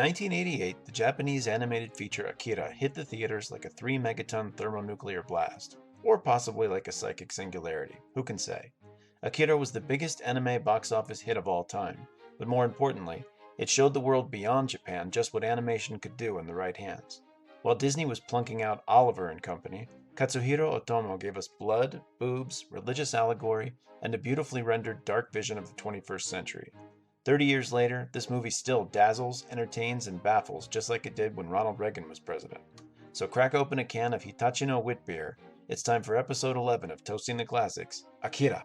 1988, the Japanese animated feature Akira hit the theaters like a 3-megaton thermonuclear blast, or possibly like a psychic singularity, who can say? Akira was the biggest anime box office hit of all time, but more importantly, it showed the world beyond Japan just what animation could do in the right hands. While Disney was plunking out Oliver and Company, Katsuhiro Otomo gave us blood, boobs, religious allegory, and a beautifully rendered dark vision of the 21st century. 30 years later, this movie still dazzles, entertains, and baffles just like it did when Ronald Reagan was president. So crack open a can of Hitachi no Wit Beer. It's time for episode 11 of Toasting the Classics, Akira.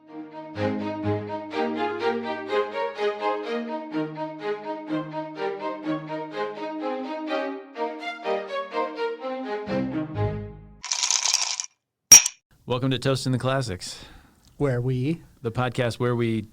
Welcome to Toasting the Classics. The podcast where we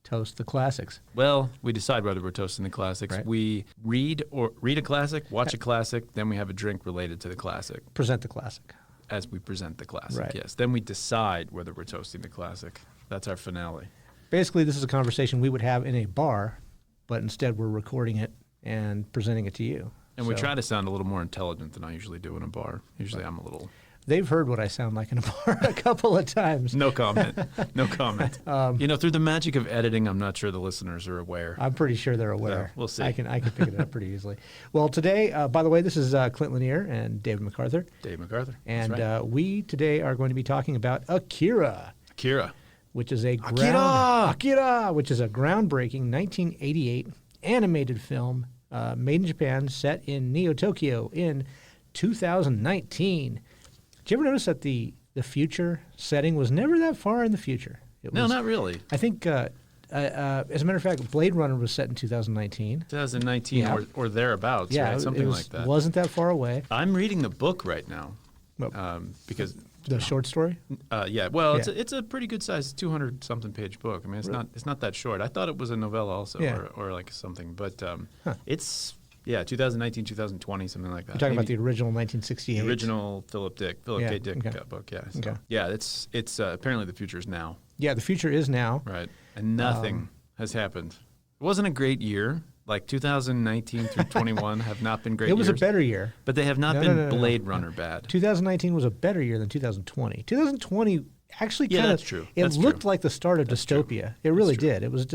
toast the classics. Well, we decide whether we're toasting the classics. Right. We read a classic, watch a classic, then we have a drink related to the classic. Present the classic. As we present the classic, right. Yes. Then we decide whether we're toasting the classic. That's our finale. Basically, this is a conversation we would have in a bar, but instead we're recording it and presenting it to you. And we try to sound a little more intelligent than I usually do in a bar. Usually I'm a little... They've heard what I sound like in a bar a couple of times. No comment. No comment. Through the magic of editing, I'm not sure the listeners are aware. I'm pretty sure they're aware. We'll see. I can pick it up pretty easily. Well, today, by the way, this is Clint Lanier and David McArthur. Dave McArthur. And That's right. we today are going to be talking about Akira. Which is a groundbreaking 1988 animated film made in Japan, set in Neo-Tokyo in 2019. Did you ever notice that the future setting was never that far in the future? No, not really. I think, as a matter of fact, Blade Runner was set in 2019. 2019 Yeah. or thereabouts, right? Something like that. Wasn't that far away. I'm reading the book right now because... The short story? Yeah. Well, it's a pretty good size 200-something page book. I mean, it's not that short. I thought it was a novella also or like something. But it's... Yeah, 2019, 2020, something like that. You're talking about the original 1968? The original Philip K. Dick book, yeah. So, okay. Yeah, it's apparently the future is now. Yeah, the future is now. Right, and nothing has happened. It wasn't a great year. Like 2019 through 21 have not been great years. It was a better year. But they have not been Blade Runner bad. 2019 was a better year than 2020. 2020 actually kind of... that's true. It looked like the start of dystopia. True. It really did. It was a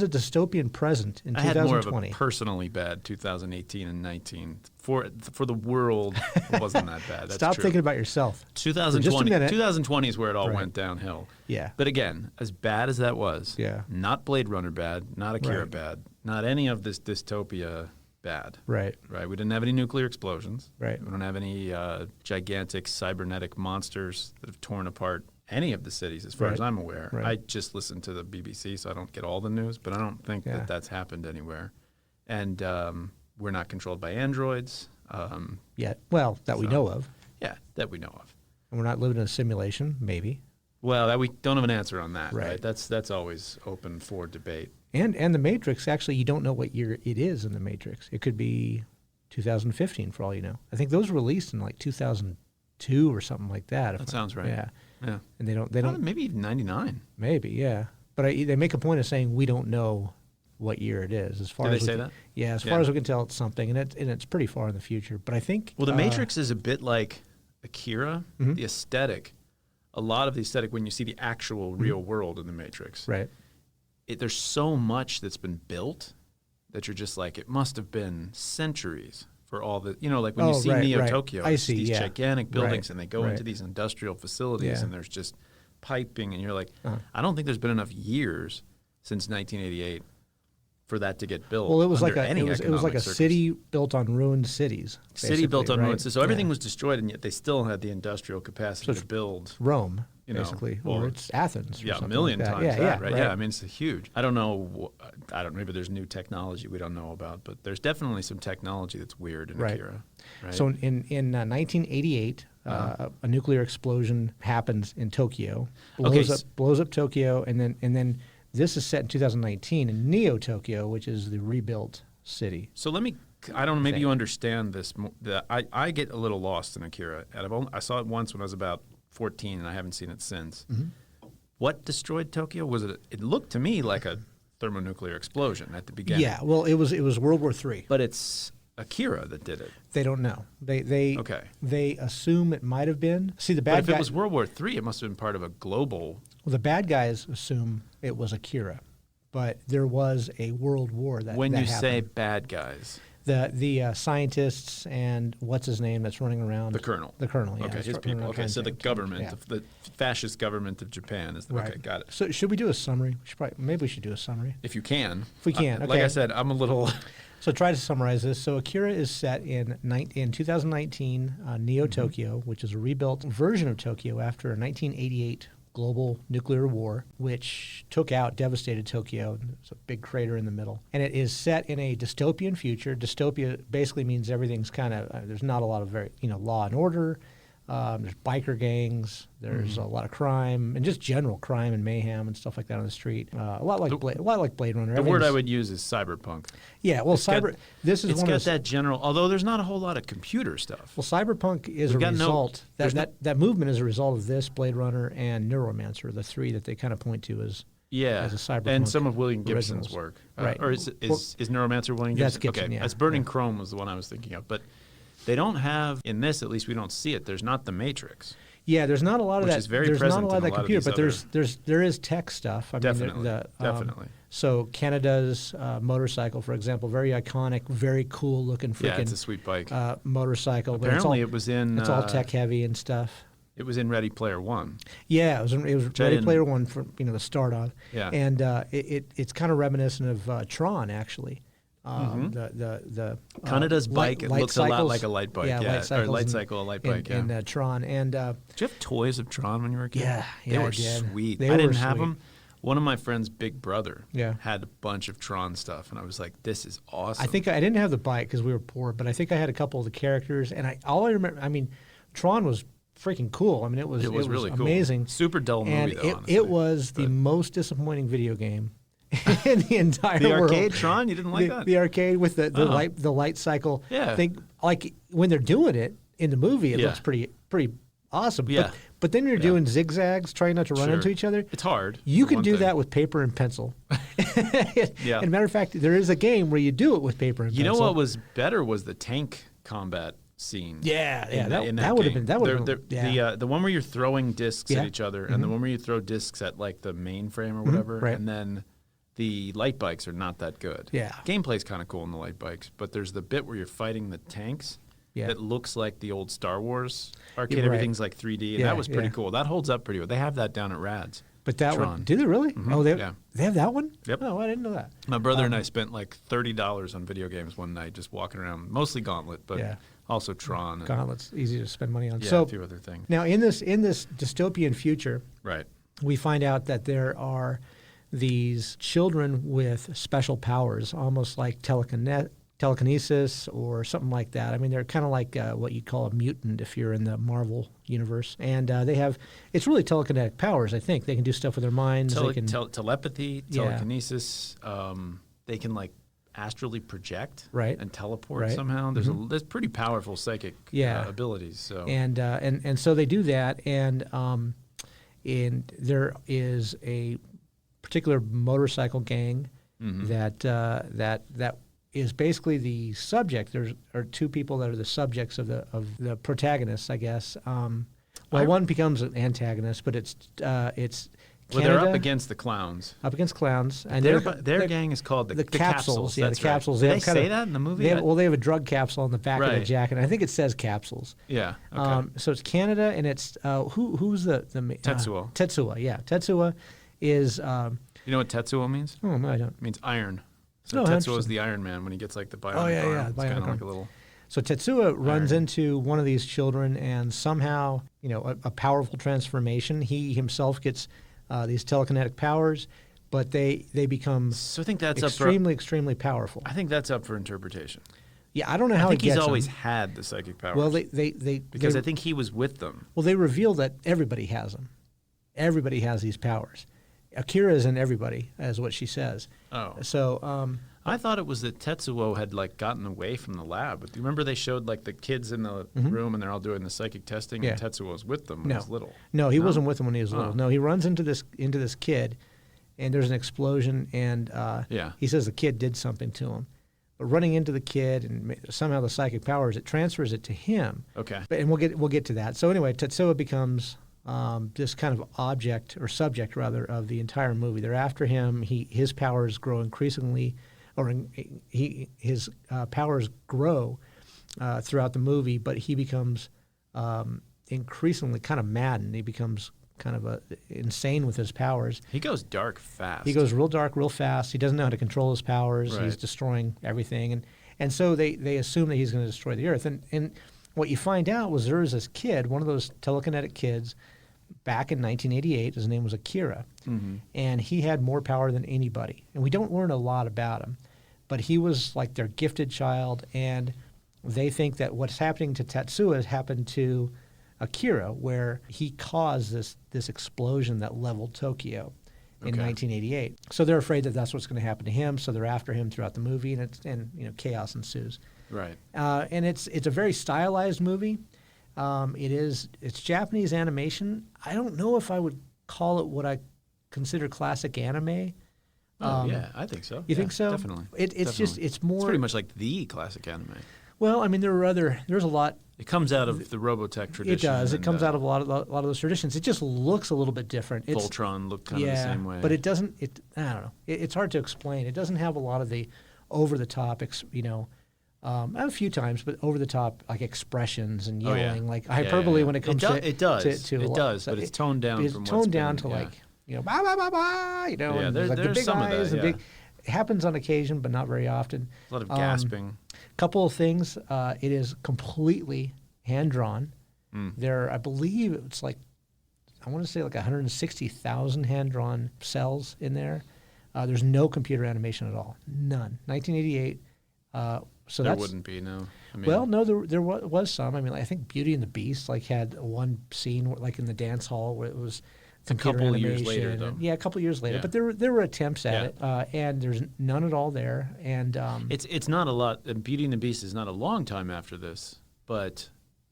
dystopian present in 2020. I had more of a personally bad 2018 and 19. For the world, it wasn't that bad. That's Stop true. thinking about yourself. 2020 is where it all went downhill. Yeah. But again, as bad as that was, not Blade Runner bad, not Akira bad, not any of this dystopia bad. Right. We didn't have any nuclear explosions. Right. We don't have any gigantic cybernetic monsters that have torn apart any of the cities, as far as I'm aware. Right. I just listen to the BBC, so I don't get all the news, but I don't think that that's happened anywhere. And we're not controlled by androids. Yet. Well, that we know of. Yeah, that we know of. And we're not living in a simulation, maybe. Well, we don't have an answer on that, right? That's always open for debate. And the Matrix, actually, you don't know what year it is in the Matrix. It could be 2015, for all you know. I think those were released in like 2002 or something like that. That sounds right. Yeah. Yeah. And they don't maybe even 99. Maybe, yeah. But they make a point of saying we don't know what year it is. As far Do as they say that? Yeah, as far as we can tell, it's something, and it's pretty far in the future. But I think the Matrix is a bit like Akira. Mm-hmm. The aesthetic, a lot of the aesthetic when you see the actual real world in the Matrix. Right. There's so much that's been built that you're just like, it must have been centuries. For all the, like when you see Neo-Tokyo, I see, these gigantic buildings, and they go into right. these industrial facilities, and there's just piping, and you're like, I don't think there's been enough years since 1988 for that to get built. Well, it was like a city built on ruined cities. City built on ruined cities. So everything was destroyed, and yet they still had the industrial capacity to build. Rome, basically, or it's Athens. Yeah, a million times right? Yeah, I mean, it's huge. I don't know. Maybe there's new technology we don't know about, but there's definitely some technology that's weird in Akira. Right? So in 1988, a nuclear explosion happens in Tokyo, blows up Tokyo, and then this is set in 2019 in Neo-Tokyo, which is the rebuilt city. So I don't know, maybe you understand this. I get a little lost in Akira. I saw it once when I was about 14, and I haven't seen it since. Mm-hmm. What destroyed Tokyo? Was it? It looked to me like a thermonuclear explosion at the beginning. Yeah, well, it was World War III. But it's Akira that did it. They don't know. They Okay. They assume it might have been. See, the bad But if guy, it was World War III, it must have been part of a global. well, the bad guys assume it was Akira, but there was a world war that When that you say happened. bad guys, The scientists and what's his name that's running around. the colonel. The colonel. Yeah, Okay, that's his running people. around Okay, trying so to- the government, yeah. the fascist government of Japan is. Right. Okay, got it. So should we do a summary? Maybe we should do a summary. If you can. If we can, Like okay. I said, I'm a little. So try to summarize this. So Akira is set in 2019 Neo Tokyo, which is a rebuilt version of Tokyo after a 1988 global nuclear war, which devastated Tokyo. There's a big crater in the middle. And it is set in a dystopian future. Dystopia basically means everything's kind of, there's not a lot of law and order. There's biker gangs. There's a lot of crime and just general crime and mayhem and stuff like that on the street. A lot like Blade Runner. The word I would use is cyberpunk. Yeah, well, It's got that general. Although there's not a whole lot of computer stuff. Well, cyberpunk is We've a got result. there's That movement is a result of this, Blade Runner, and Neuromancer, the three that they kind of point to as Yeah, as a cyberpunk and some of William Gibson's originals. work. Right. Or is Neuromancer William Gibson? That's Gibson, Okay, yeah. that's Burning Yeah. Chrome was the one I was thinking of. But they don't have, in this at least we don't see it, there's not the Matrix. Yeah, there's not a lot of Which that. is very there's not present a lot in of a that lot of computer, these but there is tech stuff. Definitely, Definitely. definitely. So Canada's motorcycle, for example, very iconic, very cool looking Yeah, it's a freaking sweet bike. motorcycle. but Apparently, it's it was in. all tech heavy and stuff. It was in Ready Player One. Yeah, it was I Ready didn't- Player One from the start on. Yeah. And it's kind of reminiscent of Tron actually. The Canada's bike, it light looks a lot cycles. like a light bike. Yeah, Yeah, light cycles or light and- cycle, a light bike. in Yeah. Tron. And Did you have toys of Tron when you were a kid? Yeah, they yeah, I were did. sweet. They I were didn't have sweet. them. One of my friend's big brother Yeah. had a bunch of Tron stuff, and I was like, "This is awesome." I think I didn't have the bike because we were poor, but I think I had a couple of the characters. And all I remember, Tron was freaking cool. I mean, it was really cool. amazing. Super dull movie And though. honestly. it was the most disappointing video game in the entire the world. arcade Tron. You didn't like that? The arcade with the Oh. light cycle. Yeah. Like when they're doing it in the movie, it Yeah. looks pretty awesome. Yeah. But then you're Yeah. doing zigzags, trying not to run Sure. into each other. It's hard. You for can one do thing. that with paper and pencil. Yeah. And matter of fact, there is a game where you do it with paper and You know pencil. what was better was the tank combat scene. Yeah, yeah, in that would have game. been that would have been. Yeah. The one where you're throwing discs Yeah. at each other, and the one where you throw discs at like the mainframe or whatever, right. and then the light bikes are not that good. Yeah. Gameplay's kind of cool in the light bikes, but there's the bit where you're fighting the tanks. Yeah. That looks like the old Star Wars arcade. Right. Everything's like 3D, and Yeah, that was pretty yeah. cool. That holds up pretty well. They have that down at Rad's. But that Tron. one, do they really? Oh, yeah. they have that one. Yep. Oh, I didn't know that. My brother and I spent like $30 on video games one night, just walking around, mostly Gauntlet, but Yeah. also Tron. And, Gauntlet's easy to spend money on. yeah, So a few other things. now in this dystopian future, Right. we find out that there are these children with special powers, almost like telekinesis or something like that. I mean, they're kind of like what you'd call a mutant if you're in the Marvel universe. And they have, it's really telekinetic powers, I think. They can do stuff with their minds. They can, Telepathy, Yeah. telekinesis. They can like astrally project Right. and teleport Right. somehow. There's pretty powerful psychic Yeah. abilities. So and so they do that. And there is a particular motorcycle gang that is basically the subject. There are two people that are the subjects of the protagonists, I guess. One becomes an antagonist, but it's well, Canada they're up against the clowns. up against clowns, and Their gang is called the capsules. Yeah, the That's right. capsules. Did They they have kind say of- that in the movie? They have a drug capsule on the back of the Right. jacket. I think it says capsules. Yeah. Okay. So it's Canada, and it's who's the Tetsuo. Tetsuo, yeah. Tetsuo is You know what Tetsuo means? oh no, I don't. It means iron. So Oh, Tetsuo interesting. is the Iron Man when he gets like the bionic Oh, yeah, arm. yeah, It's kind of bionic like arm. a little. So Tetsuo runs into one of these children, and somehow, a powerful transformation. He himself gets these telekinetic powers, but they become So I think that's extremely powerful. I think that's up for interpretation. Yeah, I don't know how I think he he's gets always them. had the psychic powers. Well, because I think he was with them. Well, they reveal that everybody has them. Everybody has these powers. Akira is in everybody, is what she says. Oh. So, I thought it was that Tetsuo had like gotten away from the lab. But do you remember they showed like the kids in the room and they're all doing the psychic testing, Yeah. and Tetsuo's with them when no, he was little. no, he wasn't with them when he was little. Oh. No, he runs into this kid, and there's an explosion, and he says the kid did something to him. But running into the kid and somehow the psychic powers, it transfers it to him. Okay. And we'll get to that. So anyway, Tetsuo becomes this kind of object or subject rather of the entire movie. They're after him. His powers grow increasingly, or his powers grow throughout the movie. But he becomes increasingly kind of maddened. He becomes kind of insane with his powers. He goes dark fast. He goes real dark real fast. He doesn't know how to control his powers. Right. He's destroying everything. And so they assume that he's going to destroy the Earth. And what you find out was there was this kid, one of those telekinetic kids, back in 1988. His name was Akira. Mm-hmm. And he had more power than anybody. And we don't learn a lot about him. But he was like their gifted child. And they think that what's happening to Tetsuo has happened to Akira, where he caused this explosion that leveled Tokyo in 1988. So they're afraid that that's what's going to happen to him. So they're after him throughout the movie, and chaos ensues. Right. And it's a very stylized movie. It's Japanese animation. I don't know if I would call it what I consider classic anime. Yeah, I think so. You think so? Definitely. It's Definitely. it's more. It's pretty much like the classic anime. Well, I mean, there's a lot. It comes out of the Robotech tradition. It does. It comes out of a lot of those traditions. It just looks a little bit different. Voltron looked kind of the same way. But it doesn't. I don't know. It's hard to explain. It doesn't have a lot of the over the top. A few times, but over the top like expressions and yelling, like hyperbole when it comes to it does, but it's toned down. It's toned down to like bah bah bah bah. Yeah, there's like the big some eyes. of that. It happens on occasion, but not very often. A lot of gasping. Couple of things. It is completely hand drawn. There, I believe it's like, I want to say like 160,000 hand drawn cells in there. There's no computer animation at all. None. 1988. So there that's, wouldn't be, no. I mean, well, no, there was some. I mean, I think Beauty and the Beast had one scene like in the dance hall where it was computer couple animation. years later, though. Yeah, a couple years later. Yeah. But there were attempts at it, and there's none at all there. And it's not a lot. Beauty and the Beast is not a long time after this, but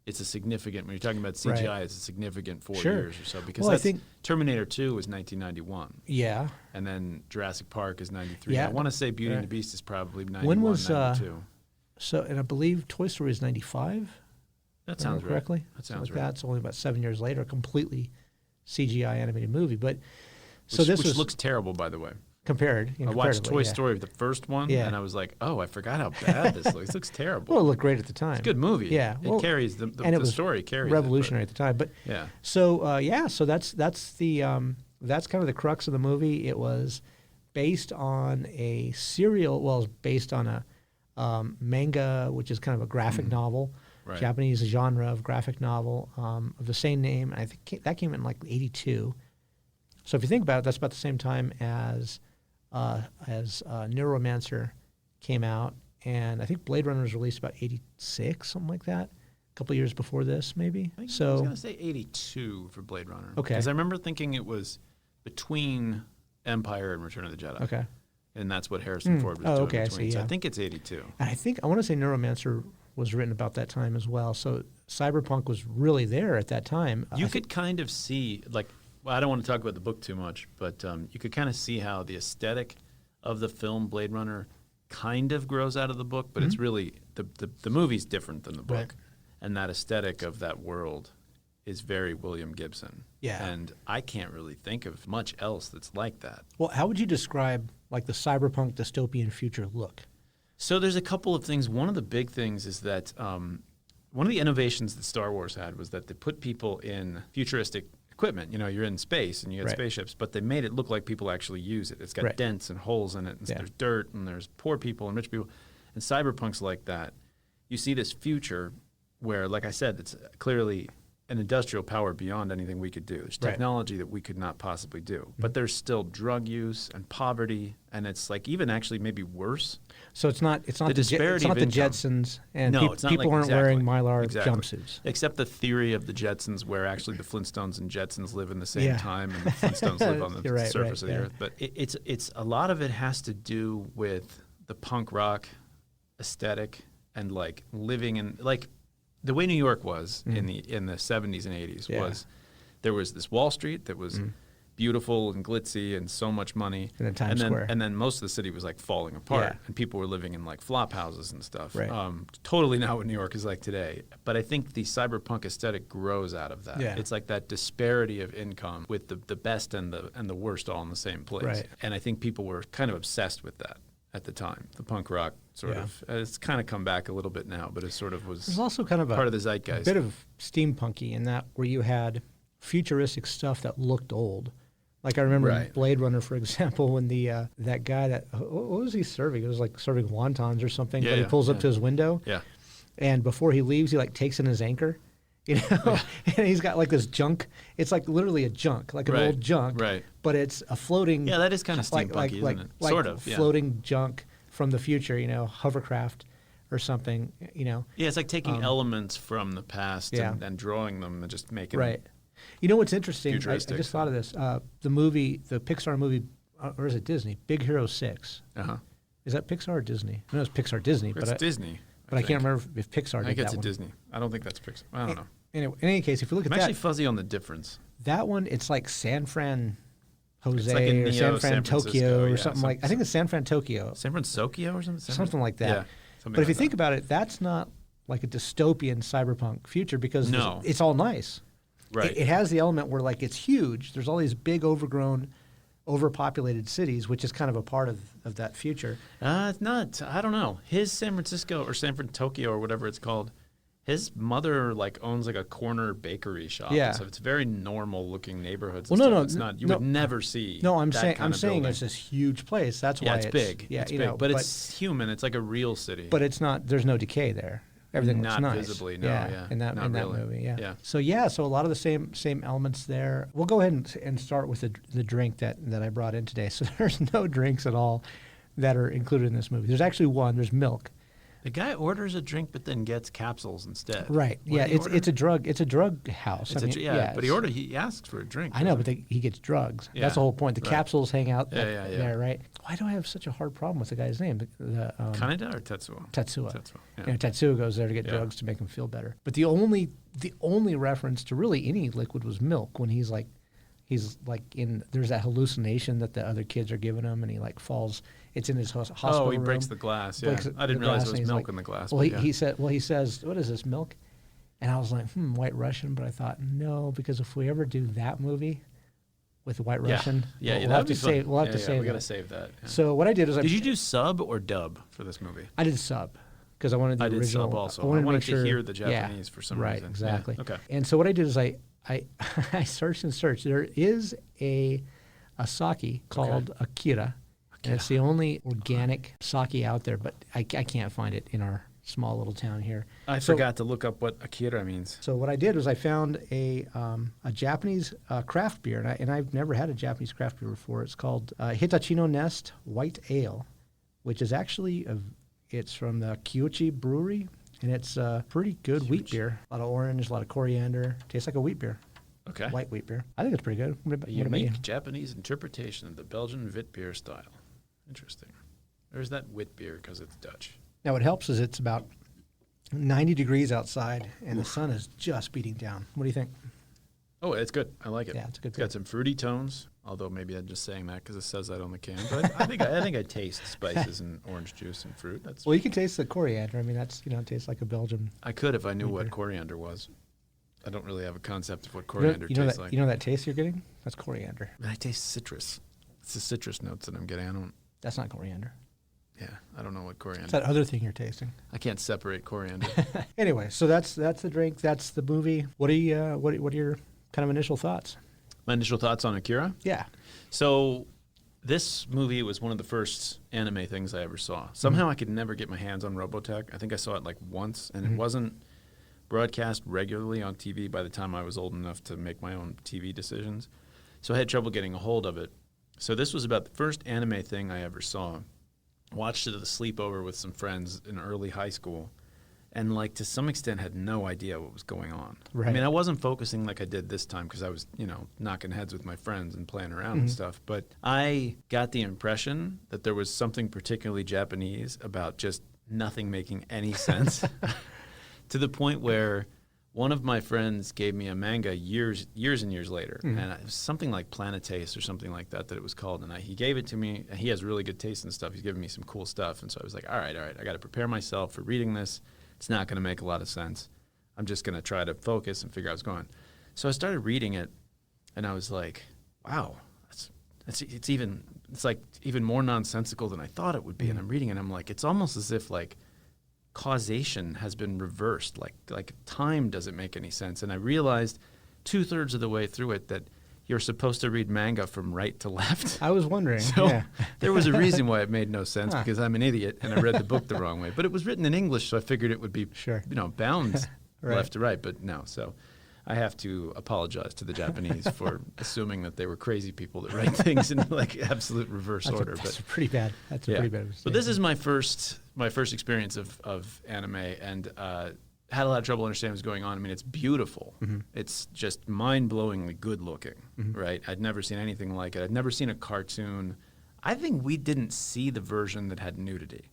it's a significant. When you're talking about CGI, Right. it's a significant 4 Sure. years or so because Well, I think Terminator 2 was 1991. yeah. And then Jurassic Park is 93. Yeah. I want to say Beauty and Right. the Beast is probably 91, When was 92. So, and I believe Toy Story is 95. That sounds right. correctly. That Something sounds like right. that. It's only about 7 years later, a completely CGI animated movie. But so Which, this which was looks terrible, by the way. compared. I watched Toy yeah. Story, the first one, Yeah. and I was like, oh, I forgot how bad this looks. It looks terrible. Well, it looked great at the time. It's a good movie. Yeah, well, it carries the and it was story carries revolutionary at the time. But it, but, so that's the that's kind of the crux of the movie. It was based on a serial. Well, it was based on a manga, which is kind of a graphic novel, Right. Japanese genre of graphic novel of the same name. And I think that came in like '82. So if you think about it, that's about the same time as Neuromancer came out, and I think Blade Runner was released about '86, something like that. A couple of years before this, maybe. I was So going to say 82 for Blade Runner. Okay. Because I remember thinking it was between Empire and Return of the Jedi. okay. And that's what Harrison Ford was Oh, doing okay, I between. see, So I yeah. think it's 82. And I want to say Neuromancer was written about that time as well. So cyberpunk was really there at that time. You could kind of see, like, well, I don't want to talk about the book too much, but you could kind of see how the aesthetic of the film Blade Runner kind of grows out of the book, but it's really, the movie's different than the book. Right. And that aesthetic of that world is very William Gibson. Yeah. And I can't really think of much else that's like that. Well, how would you describe like the cyberpunk dystopian future look? So there's a couple of things. One of the big things is that one of the innovations that Star Wars had was that they put people in futuristic equipment. You know, you're in space and you got Right. spaceships, but they made it look like people actually use it. It's got Right. dents and holes in it, and Yeah. there's dirt, and there's poor people and rich people. And cyberpunk's like that. You see this future where, like I said, it's clearly an industrial power beyond anything we could do. There's Right. technology that we could not possibly do. But there's still drug use and poverty, and it's like even actually maybe worse. So it's not The disparity it's not of the income. Jetsons, and No, it's not people like- aren't wearing Mylar exactly. jumpsuits. Except the theory of the Jetsons, where actually the Flintstones and Jetsons live in the same Yeah. time, and the Flintstones live on the You're right, surface right, of the yeah. Earth. But it's a lot of it has to do with the punk rock aesthetic and like living in like the way New York was in the 70s and 80s Yeah. was there was this Wall Street that was beautiful and glitzy and so much money. And then Times Square. And then most of the city was like falling apart, Yeah. and people were living in like flop houses and stuff. Right. Totally not what New York is like today. But I think the cyberpunk aesthetic grows out of that. Yeah. It's like that disparity of income with the best and the worst all in the same place. Right. And I think people were kind of obsessed with that at the time. The punk rock sort Yeah. of. It's kind of come back a little bit now, but it sort of was There's also kind of part of the a zeitgeist. bit of steampunky in that where you had futuristic stuff that looked old. Like I remember in Right. Blade Runner, for example, when the that guy that what was he serving? It was like serving wontons or something. Yeah, but he yeah, pulls up yeah. to his window, Yeah. and before he leaves, he like takes in his anchor, you know, and he's got like this junk. It's like literally a junk, like an Right, old junk, right. But it's a floating. Yeah, that is kind of steampunky, isn't it? Like Sort of, yeah. floating junk from the future, you know, hovercraft or something, you know. Yeah, it's like taking elements from the past Yeah. and drawing them and just making Right. You know what's interesting? I Futuristic. just thought of this. The Pixar movie, or is it Disney? Big Hero 6. Uh-huh. Is that Pixar or Disney? I know it's Pixar Disney, It's but Disney. I can't remember if Pixar I did think it's that a one. Disney. I don't think that's Pixar. I don't know. Anyway, in any case, if you look I'm at actually that, fuzzy on the difference. that one, it's like San Fran Jose like a or Neo San Fran San Tokyo Francisco, or yeah, something like. I think it's San Fran Tokyo, San Francisco or something? something like that. Yeah. But if you think about it, that's not like a dystopian cyberpunk future because No. it's all nice. Right. It has the element where like it's huge. There's all these big overgrown, overpopulated cities, which is kind of a part of that future. It's not. I don't know. His San Francisco or San Fran Tokyo or whatever it's called. His mother like owns like a corner bakery shop. Yeah. So it's very normal looking neighborhoods. Well, and no, stuff. It's not. You no. would never see. No, I'm that saying kind of building. it's this huge place. That's Yeah, why it's big. Yeah, it's you big. know, but it's human. It's like a real city. but it's not. There's no decay there. Everything looks Not nice. visibly, no, yeah. In that Not really. movie, yeah. Yeah. So a lot of the same elements there. We'll go ahead and start with the drink that I brought in today. So there's no drinks at all that are included in this movie. There's actually one. There's milk. The guy orders a drink, but then gets capsules instead. Right. What Yeah. did he order? It's a drug. It's a drug house. It's I mean, but he asks for a drink. I know, doesn't but he gets drugs. Yeah, That's the whole point. The right. capsules hang out Yeah. there, right? Why do I have such a hard problem with the guy's name? Kaneda or Tetsuo? Tetsuo. Yeah. You know, Tetsuo goes there to get Yeah. drugs to make him feel better. But the only reference to really any liquid was milk when he's like in there's that hallucination that the other kids are giving him and he like falls. It's in his hospital Oh, he room. breaks the glass. Yeah, Breaks I didn't the realize glass, there and was he's milk like- in the glass. Well, but he says, what is this, milk? And I was like, White Russian, but I thought no, because if we ever do that movie with White Russian, we'll that'd have be to fun. save. We'll have to Yeah, save. we gotta that. save that. Yeah. So what I did is Did you do sub or dub for this movie? I did sub because I wanted the I did original. sub also. I wanted, I wanted to, make sure, hear the Japanese for some right, reason. Yeah, exactly. okay. And so what I did is I I searched and searched. There is a sake called Akira, and it's the only organic sake out there, but I can't find it in our small little town here. I forgot to look up what Akira means. So what I did was I found a Japanese craft beer, and I've never had a Japanese craft beer before. It's called Hitachino Nest White Ale, which is actually it's from the Kyochi Brewery, and it's a pretty good wheat beer. A lot of orange, a lot of coriander. Tastes like a wheat bear. Okay. White wheat beer. I think it's pretty good. What A about you? unique Japanese interpretation of the Belgian wit beer style. Interesting. There's that wit beer because it's Dutch. Now what helps is it's about 90 degrees outside, and the sun is just beating down. What do you think? Oh, it's good. I like it. Yeah, it's a good It's got beer. some fruity tones, although maybe I'm just saying that because it says that on the can. But I think I taste spices and orange juice and fruit. That's Well, you can taste the coriander. I mean, that's it tastes like a Belgian. I could if I knew what beer. coriander was. I don't really have a concept of what You know, coriander you know tastes that like. you know that taste you're getting? That's coriander. But I taste citrus. It's the citrus notes that I'm getting. I don't. That's not coriander. Yeah, I don't know what coriander. It's that other thing you're tasting. I can't separate coriander. Anyway, so that's the drink. That's the movie. What are your kind of initial thoughts? My initial thoughts on Akira. Yeah. So, this movie was one of the first anime things I ever saw. Somehow I could never get my hands on Robotech. I think I saw it like once, and it wasn't broadcast regularly on TV by the time I was old enough to make my own TV decisions. So I had trouble getting a hold of it. So this was about the first anime thing I ever saw. Watched it at a sleepover with some friends in early high school, and like to some extent had no idea what was going on. Right. I mean, I wasn't focusing like I did this time because I was, knocking heads with my friends and playing around and stuff. But I got the impression that there was something particularly Japanese about just nothing making any sense to the point where One of my friends gave me a manga years and years later, and it was something like Planetace or something like that it was called. And he gave it to me. And he has really good taste in stuff. He's giving me some cool stuff, and so I was like, all right, I got to prepare myself for reading this. It's not going to make a lot of sense. I'm just going to try to focus and figure out what's going on. So I started reading it, and I was like, wow, it's like even more nonsensical than I thought it would be. And I'm reading it, and I'm like, it's almost as if like causation has been reversed. Like time doesn't make any sense. And I realized 2/3 of the way through it that you're supposed to read manga from right to left. I was wondering. So there was a reason why it made no sense because I'm an idiot and I read the book the wrong way. But it was written in English, so I figured it would be bound left to right. But no, so I have to apologize to the Japanese for assuming that they were crazy people that write things in like absolute reverse order. That's pretty bad. That's a pretty bad mistake. But this is my first experience of anime, and had a lot of trouble understanding what's going on. I mean, it's beautiful. It's just mind-blowingly good looking, right? I'd never seen anything like it. I'd never seen a cartoon. I think we didn't see the version that had nudity.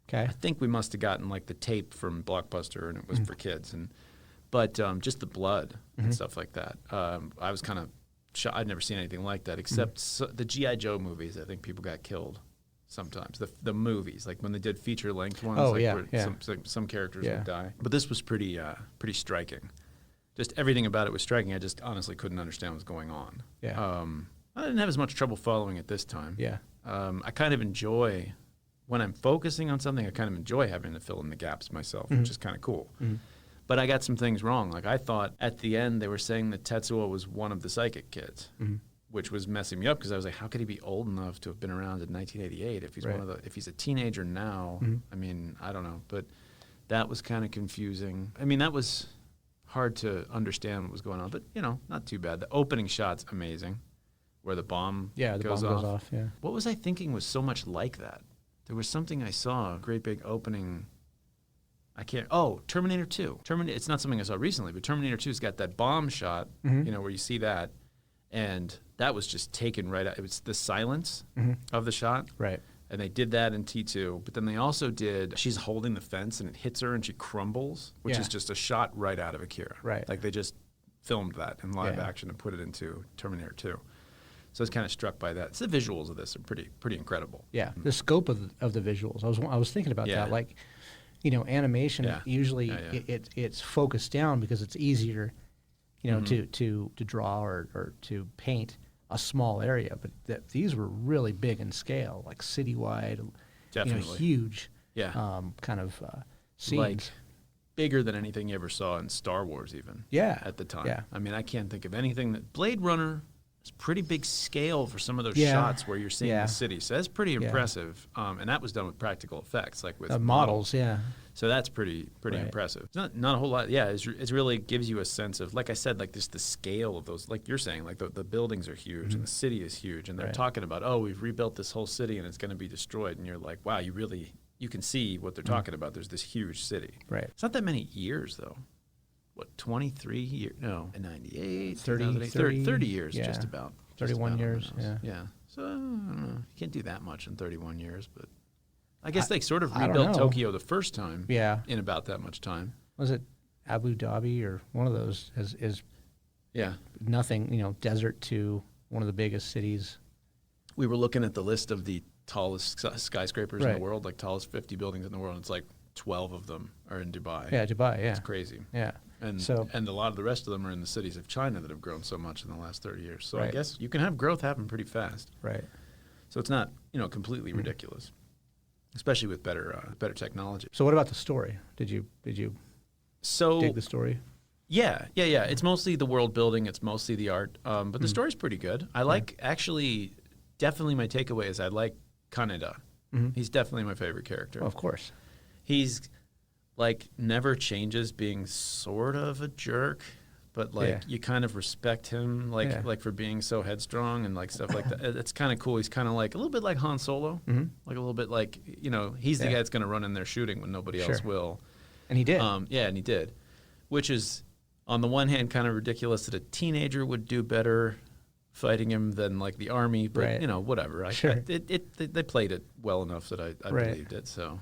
Okay. I think we must have gotten like the tape from Blockbuster, and it was for kids. But just the blood and stuff like that. I was kind of shocked. I'd never seen anything like that, except the G.I. Joe movies. I think people got killed sometimes. The movies, like when they did feature-length ones, where some characters would die. But this was pretty striking. Just everything about it was striking. I just honestly couldn't understand what was going on. Yeah. I didn't have as much trouble following it this time. Yeah. I kind of enjoy, when I'm focusing on something, I kind of enjoy having to fill in the gaps myself, which is kind of cool. But I got some things wrong. Like I thought at the end they were saying that Tetsuo was one of the psychic kids, which was messing me up because I was like, how could he be old enough to have been around in 1988 if he's if he's a teenager now? I mean, I don't know. But that was kind of confusing. I mean, that was hard to understand what was going on, but not too bad. The opening shot's amazing, where the bomb goes off. Yeah. What was I thinking was so much like that? There was something I saw, a great big opening. Terminator 2. It's not something I saw recently, but Terminator 2's got that bomb shot, where you see that, and that was just taken right out. It was the silence of the shot. Right. And they did that in T2, but then they also did, she's holding the fence and it hits her and she crumbles, which is just a shot right out of Akira. Right. Like they just filmed that in live action and put it into Terminator 2. So I was kind of struck by that. So the visuals of this are pretty incredible. Yeah. The scope of the visuals. I was thinking about that. Like, animation usually it's focused down because it's easier, to draw or to paint a small area. But these were really big in scale, like citywide, Definitely. Huge, kind of scenes. Like bigger than anything you ever saw in Star Wars, even. Yeah. At the time. Yeah. I mean, I can't think of anything that Blade Runner. It's pretty big scale for some of those shots where you're seeing the city. So that's pretty impressive. And that was done with practical effects, like with models. Yeah. So that's pretty impressive. It's not a whole lot. Yeah, it really gives you a sense of, like I said, like just the scale of those. Like you're saying, like the buildings are huge and the city is huge. And they're talking about, we've rebuilt this whole city and it's going to be destroyed. And you're like, wow, you can see what they're talking about. There's this huge city. Right. It's not that many years, though. What, 23 years? No, 98, 30 years, just about. 31 years, Yeah. So, I don't know. You can't do that much in 31 years, but I guess they sort of rebuilt Tokyo the first time in about that much time. Was it Abu Dhabi or one of those is nothing, desert to one of the biggest cities. We were looking at the list of the tallest skyscrapers in the world, like tallest 50 buildings in the world. And it's like 12 of them are in Dubai. Yeah, Dubai, yeah. It's crazy. Yeah. And a lot of the rest of them are in the cities of China that have grown so much in the last 30 years. So I guess you can have growth happen pretty fast. Right. So it's not, completely ridiculous, especially with better technology. So what about the story? Did you dig the story? Yeah. It's mostly the world building. It's mostly the art. But the story's pretty good. I like, definitely my takeaway is I like Kaneda. He's definitely my favorite character. Of course. He's never changes being sort of a jerk, but you kind of respect him like for being so headstrong and stuff like that. It's kind of cool. He's kind of like a little bit like Han Solo, like a little bit like, he's the guy that's going to run in there shooting when nobody else will. And he did. And he did, which is on the one hand kind of ridiculous that a teenager would do better fighting him than the army, but whatever. They played it well enough that I believed it. So.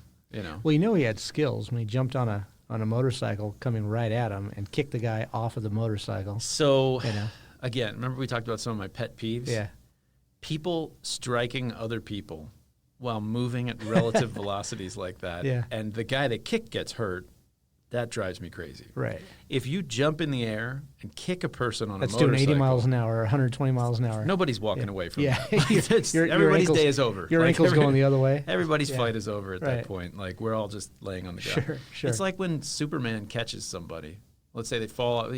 Well, he had skills when he jumped on on a motorcycle coming right at him and kick the guy off of the motorcycle. So, You know? again, remember we talked about some of my pet peeves? Yeah. People striking other people while moving at relative velocities like that, Yeah. and the guy that kicked gets hurt, that drives me crazy. Right. If you jump in the air and kick a person on That's a motorcycle, doing 80 miles an hour or 120 miles an hour. nobody's walking away from Yeah. it. Your Everybody's ankles- day is over. Your ankle's going the other way. Everybody's Yeah. fight is over at Right. that point. Like, we're all just laying on the ground. Sure. It's like when Superman catches somebody. Let's say they fall,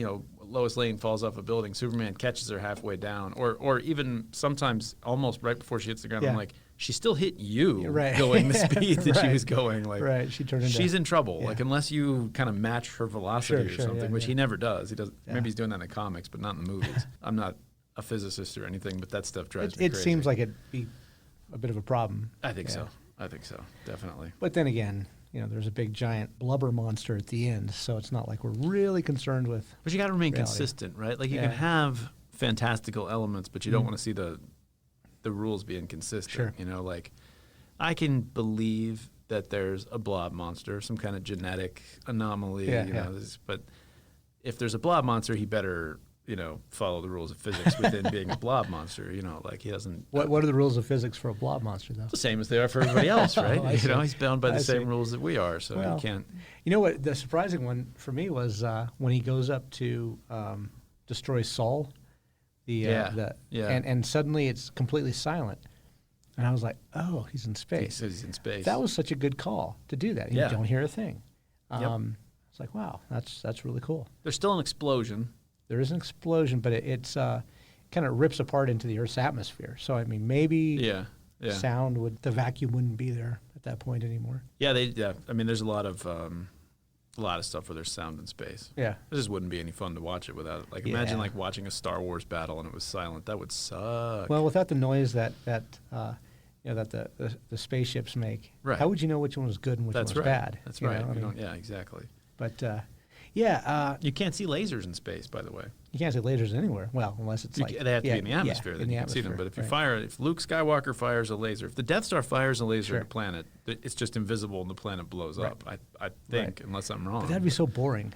Lois Lane falls off a building. Superman catches her halfway down, or even sometimes almost right before she hits the ground. Yeah. I'm like, she still hit you Right. going the speed that she Right. was going. Like, Right. She turned into. she's in trouble. Yeah. Like, unless you kind of match her velocity Sure, or something, yeah, which yeah. he never does. He does. Yeah. Maybe he's doing that in the comics, but not in the movies. I'm not a physicist or anything, but that stuff drives me It crazy. seems like it'd be a bit of a problem. I think Yeah. so. I think so. Definitely. But then again, there's a big giant blubber monster at the end, so it's not like we're really concerned with. But you got to remain reality. consistent, right? Like, you Yeah. can have fantastical elements, but you don't want to see the rules being consistent. Sure. Like, I can believe that there's a blob monster, some kind of genetic anomaly. Yeah. But if there's a blob monster, he better follow the rules of physics within being a blob monster. Like, he doesn't. What are the rules of physics for a blob monster, though? The same as they are for everybody else, right? I see. He's bound by the I same see. rules that we are, so Well, you can't. You know what? The surprising one for me was when he goes up to destroy Saul. Yeah. And suddenly it's completely silent. And I was like, oh, he's in He space. says he's in space. That was such a good call to do that. You Yeah. don't hear a thing. Yep. It's like, wow, that's really cool. There's still an explosion. There is an explosion, but it's kind of rips apart into the Earth's atmosphere. So, I mean, maybe Yeah. sound the vacuum wouldn't be there at that point anymore. Yeah, I mean, there's a lot of stuff where there's sound in space. Yeah. It just wouldn't be any fun to watch it without it. Like, Yeah. imagine like watching a Star Wars battle and it was silent. That would suck. Well, without the noise that the spaceships make, Right. how would you know which one was good and which That's one was right. bad? That's You right. know, I We mean, don't, yeah, exactly. But You can't see lasers in space, by the way. you can't see lasers anywhere. Well, unless it's like They have to be in the atmosphere, in then the you can see them. atmosphere, But right. if Luke Skywalker fires a laser, if the Death Star fires a laser Sure. at a planet, it's just invisible and the planet blows Right. up. I think, unless I'm wrong. But that'd be so boring.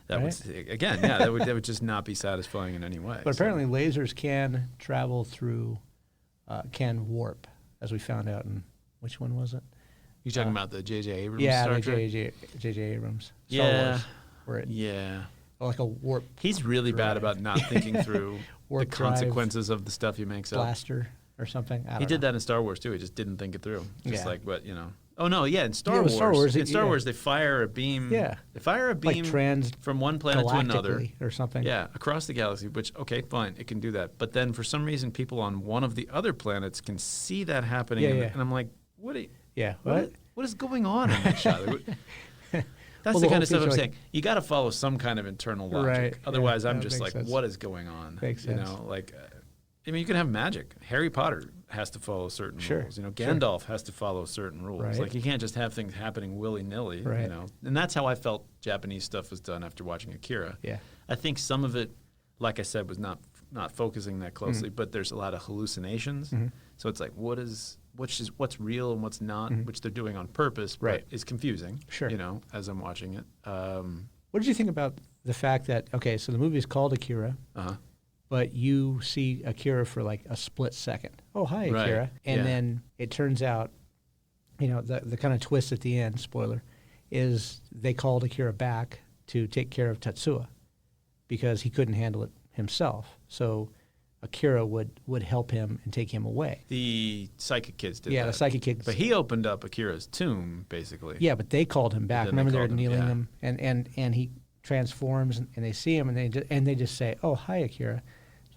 That right? would, again, yeah, that would just not be satisfying in any way. But So- apparently, lasers can travel through, can warp, as we found out in which one was it? You talking about the J.J. Abrams Yeah, Star the Trek? J.J. Abrams. Star Yeah. Wars, where it Yeah. like a warp He's really bad drive. about not thinking through the Warp drive consequences of the stuff he makes up. blaster or something. I He don't did know. that in Star Wars too. He just didn't think it through. Just Yeah. like Oh no, yeah, in Star Yeah, Wars. with Star Wars, in Star yeah. Wars, they fire a beam. Yeah. They fire a Like beam from one planet to another. galactically or something. Yeah, across the galaxy. Which fine, it can do that. But then for some reason, people on one of the other planets can see that happening. Yeah, and, yeah. and I'm like, what What? is going on in that shot? That's Well, the the kind whole of stuff I'm feature, saying. You got to follow some kind of internal logic. Right, yeah, Otherwise, I'm that just makes like, sense. what is going on? Makes sense. You can have magic. Harry Potter has to follow certain Sure, rules. sure. Gandalf has to follow certain rules. Right. Like, you can't just have things happening willy-nilly. Right. And that's how I felt Japanese stuff was done after watching Akira. Yeah. I think some of it, like I said, was not focusing that closely, but there's a lot of hallucinations. Mm-hmm. So it's like, what's real and what's not, which they're doing on purpose, but Right. is confusing. Sure. As I'm watching it. What did you think about the fact that, okay, so the movie is called Akira, but you see Akira for like a split second. Oh, hi, Right. Akira. And Yeah. then it turns out, the kind of twist at the end, spoiler, is they called Akira back to take care of Tetsuya because he couldn't handle it himself. So Akira would help him and take him away. The psychic kids did that. Yeah, the psychic kids. But he opened up Akira's tomb, basically. Yeah, but they called him back. Then they Remember, they're called him, kneeling yeah. him, and he transforms, and they see him, and they just say, "Oh, hi, Akira,"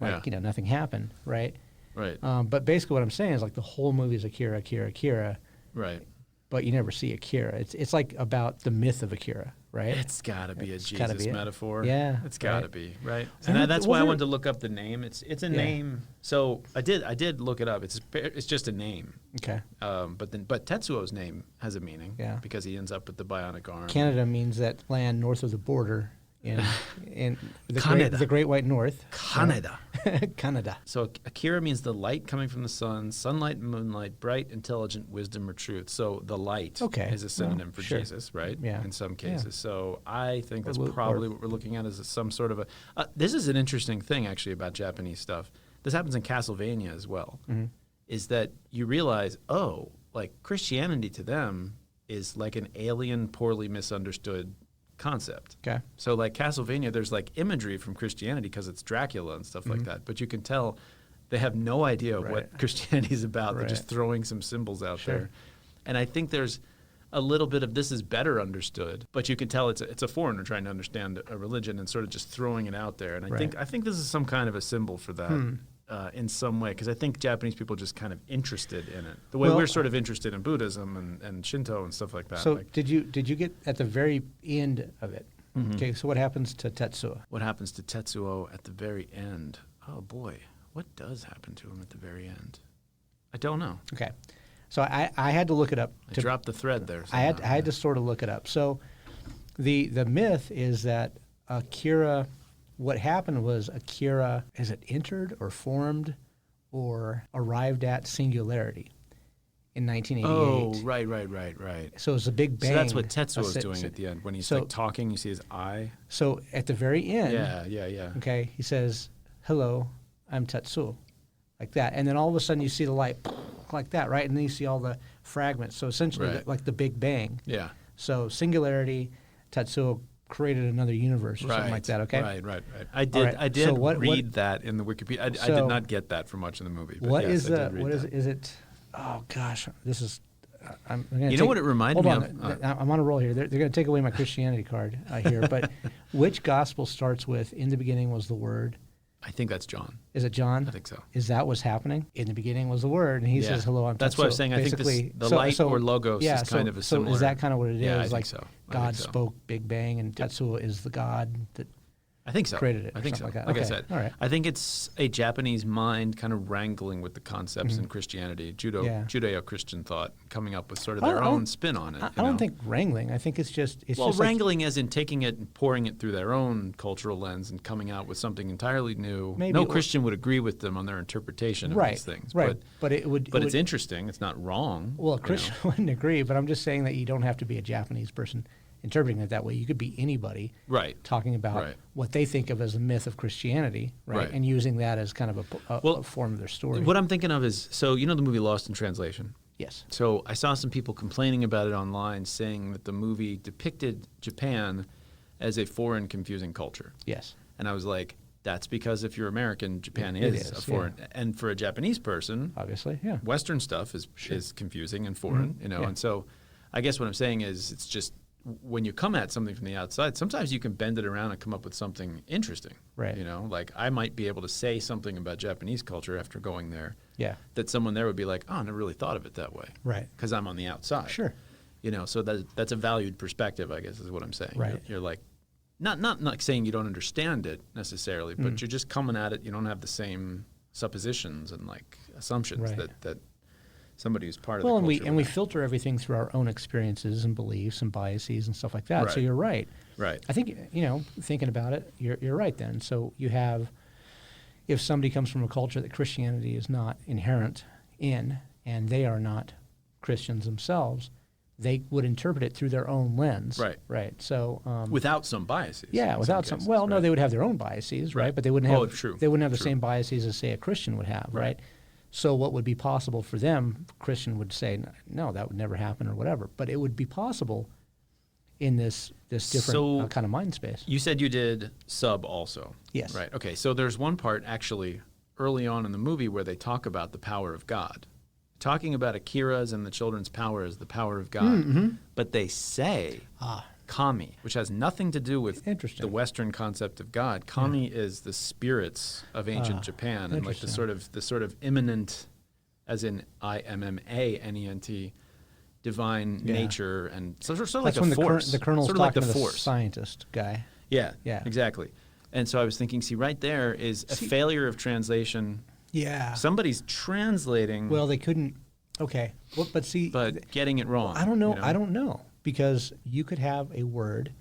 like Yeah. nothing happened, right? Right. But basically, what I'm saying is like the whole movie is Akira, Akira, Akira, Right. but you never see Akira. It's like about the myth of Akira, right? It's got to be a It's gotta Jesus be it. metaphor. Yeah, It's got to right. be, right? And And that's why I was there- wanted to look up the name. It's a name. So I did look it up. It's just a name. Okay. But Tetsuo's name has a meaning. Yeah. Because he ends up with the bionic arm. Canada means that land north of the border. in Canada. the Great White North. Canada. Canada. So Akira means the light coming from the sun, sunlight, moonlight, bright, intelligent, wisdom, or truth. So the light is a synonym for sure. Jesus, right? Yeah. In some cases. So I think that's Or- probably what we're looking at is some sort of a. This is an interesting thing actually about Japanese stuff. This happens in Castlevania as well. Is that you realize, oh, like Christianity to them is like an alien, poorly misunderstood concept. Okay. So like Castlevania, there's like imagery from Christianity because it's Dracula and stuff like that. But you can tell they have no idea what Christianity is about. They're just throwing some symbols out there. And I think there's a little bit of this is better understood, but you can tell it's a foreigner trying to understand a religion and sort of just throwing it out there. And I think this is some kind of a symbol for that. In some way, because I think Japanese people are just kind of interested in it, the way we're sort of interested in Buddhism and Shinto and stuff like that. So did you get at the very end of it? Okay, so what happens to Tetsuo? What happens to Tetsuo at the very end? Oh boy, what does happen to him at the very end? I don't know. Okay, so I had to look it up. I dropped the thread there. I had to sort of look it up. So the myth is that Akira. What happened was Akira, is it entered or formed or arrived at singularity in 1988? Oh, right. So it was a big bang. So that's what Tetsuo is doing at the end. When he's like talking, you see his eye. So at the very end, yeah. Okay, he says, "Hello, I'm Tetsuo," like that. And then all of a sudden you see the light like that, right? And then you see all the fragments. So essentially like the big bang. Yeah. So singularity, Tetsuo created another universe or something like that, okay? Right. I did read that in the Wikipedia. I So did not get that from much in the movie. But What yes, is I did read what is that. is it? Oh gosh, this is. I'm gonna You know what it reminded hold me on, of? I'm on a roll here. They're going to take away my Christianity card here. But which gospel starts with "In the beginning was the Word"? I think that's John. Is it John? I think so. Is that what's happening? In the beginning was the Word, and he says, "Hello, I'm." That's what I was saying. I think the light or logos is kind of a similar. So is that kind of what it is? Yeah, I like think so. God spoke, Big Bang, and Tetsuo is the God that. I think so. Created it. I think so. Like, I said, all right. I think it's a Japanese mind kind of wrangling with the concepts in Christianity, Judeo-Christian thought, coming up with sort of their own spin on it. I don't think wrangling. I think it's just wrangling as in taking it and pouring it through their own cultural lens and coming out with something entirely new. Maybe, no Christian would agree with them on their interpretation of these things. Right. But it's interesting. It's not wrong. Well, a Christian wouldn't agree, but I'm just saying that you don't have to be a Japanese person interpreting it that way. You could be anybody talking about what they think of as a myth of Christianity, and using that as kind of a form of their story. What I'm thinking of is, so you know the movie Lost in Translation? Yes. So I saw some people complaining about it online, saying that the movie depicted Japan as a foreign, confusing culture. Yes. And I was like, that's because if you're American, Japan is a foreign. Yeah. And for a Japanese person, obviously, Western stuff is confusing and foreign, And so I guess what I'm saying is it's just, when you come at something from the outside, sometimes you can bend it around and come up with something interesting. Right. Like I might be able to say something about Japanese culture after going there. Yeah. That someone there would be like, oh, I never really thought of it that way. Right. Because I'm on the outside. Sure. So that's a valued perspective, I guess, is what I'm saying. Right. You're like, not saying you don't understand it necessarily, but you're just coming at it. You don't have the same suppositions and like assumptions that somebody who's part of the culture. And we filter everything through our own experiences and beliefs and biases and stuff like that. Right. So you're right. Right. I think thinking about it, you're right. Then, so you have, if somebody comes from a culture that Christianity is not inherent in, and they are not Christians themselves, they would interpret it through their own lens. Right. Right. So without some biases. Yeah, without some. Well, no, they would have their own biases, right? But they wouldn't have. They wouldn't have the same biases as, say, a Christian would have, right? So what would be possible for them, Christian would say, no, that would never happen or whatever. But it would be possible in this different kind of mind space. You said you did Sub also. Yes. Right. Okay. So there's one part actually early on in the movie where they talk about the power of God. Talking about Akira's and the children's power as the power of God. But they say Kami, which has nothing to do with the Western concept of God. Kami is the spirits of ancient Japan, and like the sort of immanent, as in IMMANENT, divine nature, and so sort of That's like a force. The colonel's sort of talking like the to the force scientist guy. Yeah, exactly. And so I was thinking, right there is a failure of translation. Yeah. Somebody's translating. Well, they couldn't. Okay. Well, but getting it wrong. I don't know. I don't know. Because you could have a word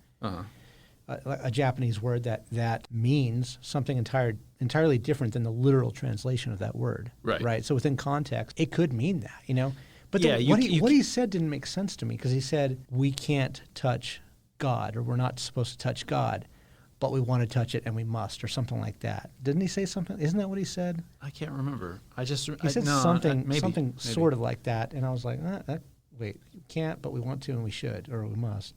a Japanese word that means something entirely different than the literal translation of that word. Right. Right. So within context, it could mean that, you know. But Yeah, what he said didn't make sense to me, because he said we can't touch God, or we're not supposed to touch God, but we want to touch it and we must, or something like that. Didn't he say something? Isn't that what he said? I can't remember. He said something sort of like that, and I was like, wait, you can't, but we want to and we should, or we must.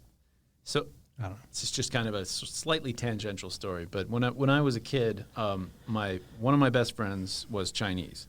So I don't know. it's just kind of a slightly tangential story. But when I was a kid, one of my best friends was Chinese.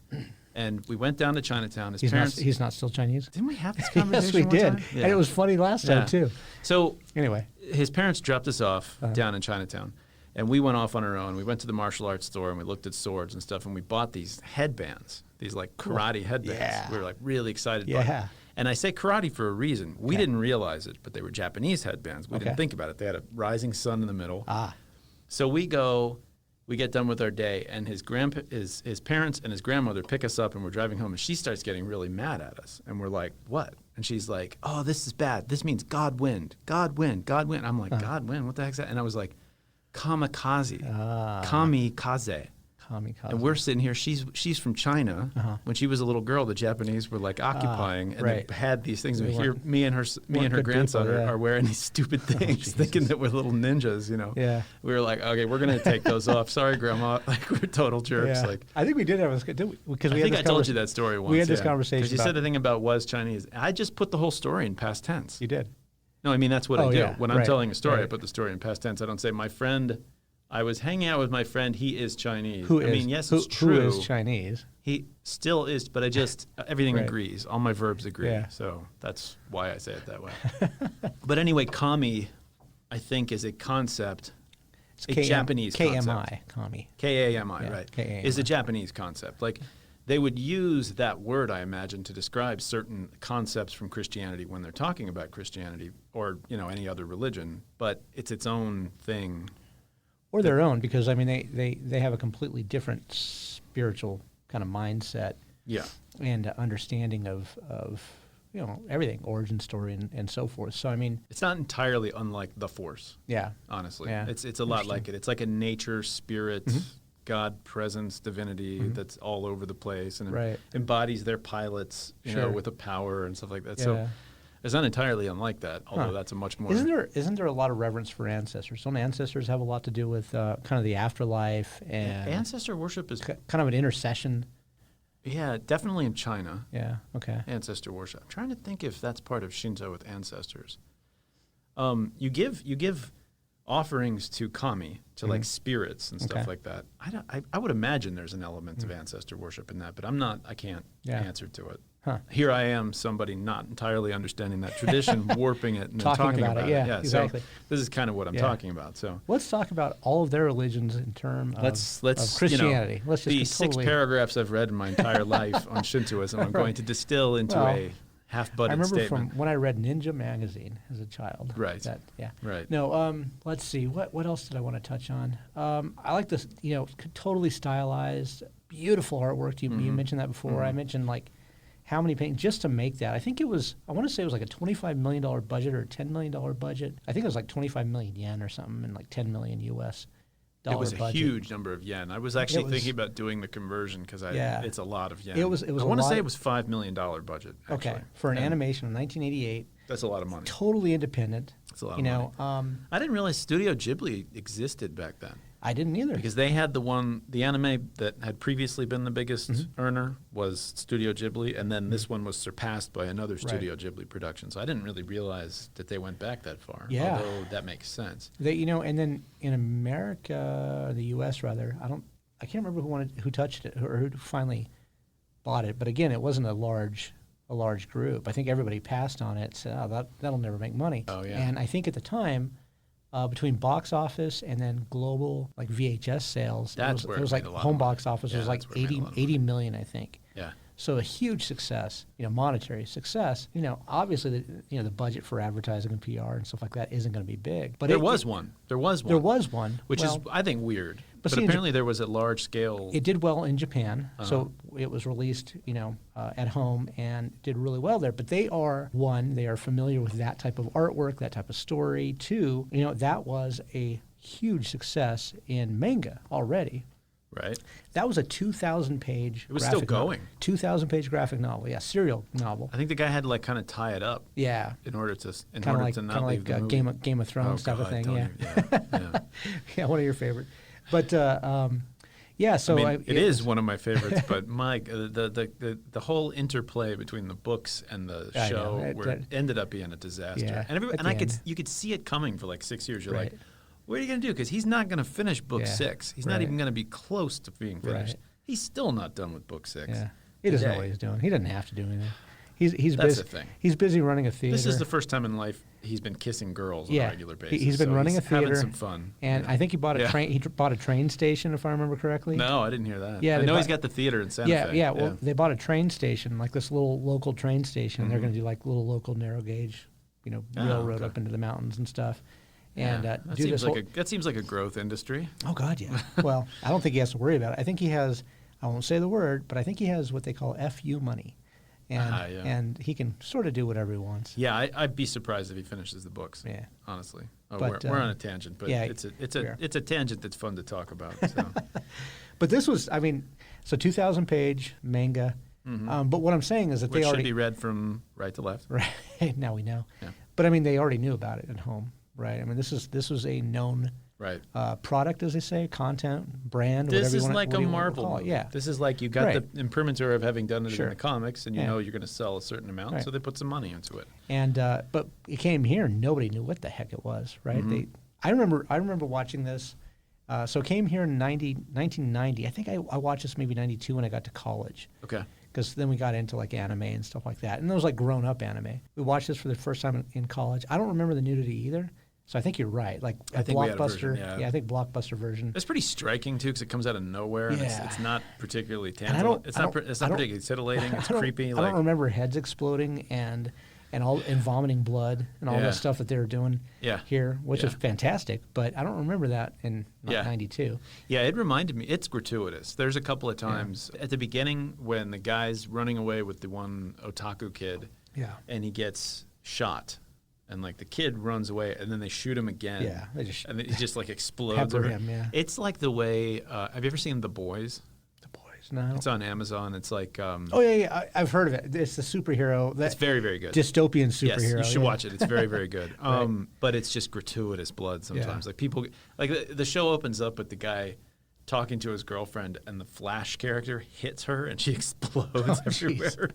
And we went down to Chinatown. He's not still Chinese? Didn't we have this conversation? Yes, we one did. time? Yeah. And it was funny last time, too. So anyway, his parents dropped us off down in Chinatown. And we went off on our own. We went to the martial arts store and we looked at swords and stuff. And we bought these headbands, these like karate headbands. Yeah. We were like really excited by it. And I say karate for a reason. We didn't realize it, but they were Japanese headbands. We didn't think about it. They had a rising sun in the middle. So we get done with our day, and his parents and his grandmother pick us up, and we're driving home, and she starts getting really mad at us. And we're like, what? And she's like, oh, this is bad. This means God win. God win. God win. I'm like, God win? What the heck's that? And I was like, kamikaze. Kamikaze. Kamikaze. And we're sitting here. She's from China. When she was a little girl, the Japanese were like occupying, and they had these things. Here, me and her grandson are wearing these stupid things, thinking that we're little ninjas. You know. Yeah. We were like, okay, we're gonna take those off. Sorry, Grandma. Like we're total jerks. Yeah. Like I think we did have because I think I told you that story once. We had this conversation. Because you said the thing about was Chinese. I just put the whole story in past tense. You did. No, I mean that's what I do. Yeah. When I'm telling a story, I put the story in past tense. I don't say my friend. I was hanging out with my friend. He is Chinese. It's true. Who is Chinese? He still is, but I just everything agrees. All my verbs agree. Yeah. So that's why I say it that way. But anyway, kami, I think, is a concept, Japanese concept. K-M-I, kami. K-A-M-I, Yeah, right. K-A-M-I. Is a Japanese concept. Like they would use that word, I imagine, to describe certain concepts from Christianity when they're talking about Christianity or any other religion. But it's its own thing. Or their own, because I mean they have a completely different spiritual kind of mindset, and understanding of everything, origin story and so forth. So I mean, it's not entirely unlike the Force. Yeah, honestly, yeah. It's a lot like it. It's like a nature, spirit, God, presence, divinity that's all over the place and embodies their pilots, with a power and stuff like that. Yeah. So. It's not entirely unlike that, although that's a much more... Isn't there a lot of reverence for ancestors? Don't ancestors have a lot to do with kind of the afterlife and... Ancestor worship is... kind of an intercession? Yeah, definitely in China. Yeah, okay. Ancestor worship. I'm trying to think if that's part of Shinto with ancestors. You give offerings to kami, to like spirits and stuff like that. I would imagine there's an element of ancestor worship in that, but I can't answer to it. Huh. Here I am, somebody not entirely understanding that tradition, warping it and then talking about it. Yeah, exactly. So this is kind of what I'm talking about. So let's talk about all of their religions in terms of Christianity. Let's just 6 paragraphs I've read in my entire life on Shintoism, I'm going to distill into a half-butted statement. I remember from when I read Ninja magazine as a child. Right. Right. No. Let's see. What else did I want to touch on? I like this. Totally stylized, beautiful artwork. You mentioned that before. I mentioned like. How many paintings just to make that? I want to say it was like a $25 million budget or a $10 million budget. I think it was like 25 million yen or something, and like 10 million US dollar budget. It was a huge number of yen. I was actually thinking about doing the conversion because it's a lot of yen. I want to say it was $5 million budget. Actually. Okay, for an animation in 1988. That's a lot of money. Totally independent. That's a lot of money. I didn't realize Studio Ghibli existed back then. I didn't either. Because they had the anime that had previously been the biggest earner was Studio Ghibli, and then this one was surpassed by another Studio Ghibli production. So I didn't really realize that they went back that far. Yeah. Although that makes sense. And then in America, the U.S. rather, I can't remember who touched it or who finally bought it. But again, it wasn't a large group. I think everybody passed on it. Said, that'll never make money. Oh yeah. And I think at the time. Between box office and then global like VHS sales, it was like home box office was like 80 million, I think. Yeah. So a huge success, monetary success. Obviously, the budget for advertising and PR and stuff like that isn't going to be big. But there was one, which is I think weird. But apparently there was a large scale. It did well in Japan. So it was released, at home and did really well there. But they are familiar with that type of artwork, that type of story. Two, that was a huge success in manga already. Right. That was a 2,000-page. It was still going. 2,000-page graphic novel, serial novel. I think the guy had to like kind of tie it up. Yeah. In order to not leave the like movie. Game of Thrones type of thing. Yeah. Yeah. Yeah, one of your favorite. But yeah, so it is one of my favorites. But Mike, the whole interplay between the books and the show it ended up being a disaster. Yeah, and you could see it coming for like 6 years. You're like, what are you going to do? Because he's not going to finish book 6. He's not even going to be close to being finished. He's still not done with book 6. Yeah. He doesn't know what he's doing. He doesn't have to do anything. He's That's busy. the thing. He's busy running a theater. This is the first time in life he's been kissing girls on a regular basis. He's been running a theater. Having some fun. And I think he bought a train. He bought a train station, if I remember correctly. No, I didn't hear that. Yeah, I know he's got the theater in Santa Fe. Yeah. Well, they bought a train station, like this little local train station. And they're going to do like little local narrow gauge, railroad up into the mountains and stuff. And that seems like a growth industry. Oh God, yeah. Well, I don't think he has to worry about it. I think he has. I won't say the word, but I think he has what they call FU money, and he can sort of do whatever he wants. Yeah, I'd be surprised if he finishes the books. Yeah, honestly. But, we're on a tangent, but it's a tangent that's fun to talk about. So. But this was, so 2,000-page manga. Mm-hmm. But what I'm saying is that Which they already should be read from right to left. Right now we know. Yeah. But they already knew about it at home, right? This was a known. Right. Product, as they say, content, brand. This whatever is you want, like a Marvel. Yeah. This is like you got the imprimatur of having done it in the comics, and you know you're going to sell a certain amount, so they put some money into it. And but it came here, and nobody knew what the heck it was, right? Mm-hmm. I remember watching this. So it came here in 1990. I think I watched this maybe 92 when I got to college. Okay. Because then we got into like anime and stuff like that, and it was like grown-up anime. We watched this for the first time in college. I don't remember the nudity either. So I think you're right. Like I think Blockbuster, we had a version, I think Blockbuster version. It's pretty striking too, because it comes out of nowhere. And it's not particularly tangible. It's not particularly titillating. It's creepy. I don't remember heads exploding and vomiting blood and all that stuff that they were doing here, which is fantastic. But I don't remember that in '92. Yeah, it reminded me. It's gratuitous. There's a couple of times at the beginning when the guy's running away with the one otaku kid, and he gets shot. And like the kid runs away, and then they shoot him again. Yeah, and he just like explodes. Pepper him. Yeah, it's like the way. Have you ever seen The Boys? The Boys, no. It's on Amazon. It's like. I've heard of it. It's the superhero. It's very, very good. Dystopian superhero. Yes, you should watch it. It's very, very good. But it's just gratuitous blood sometimes. Like people, like the show opens up with the guy talking to his girlfriend, and the Flash character hits her, and she explodes everywhere.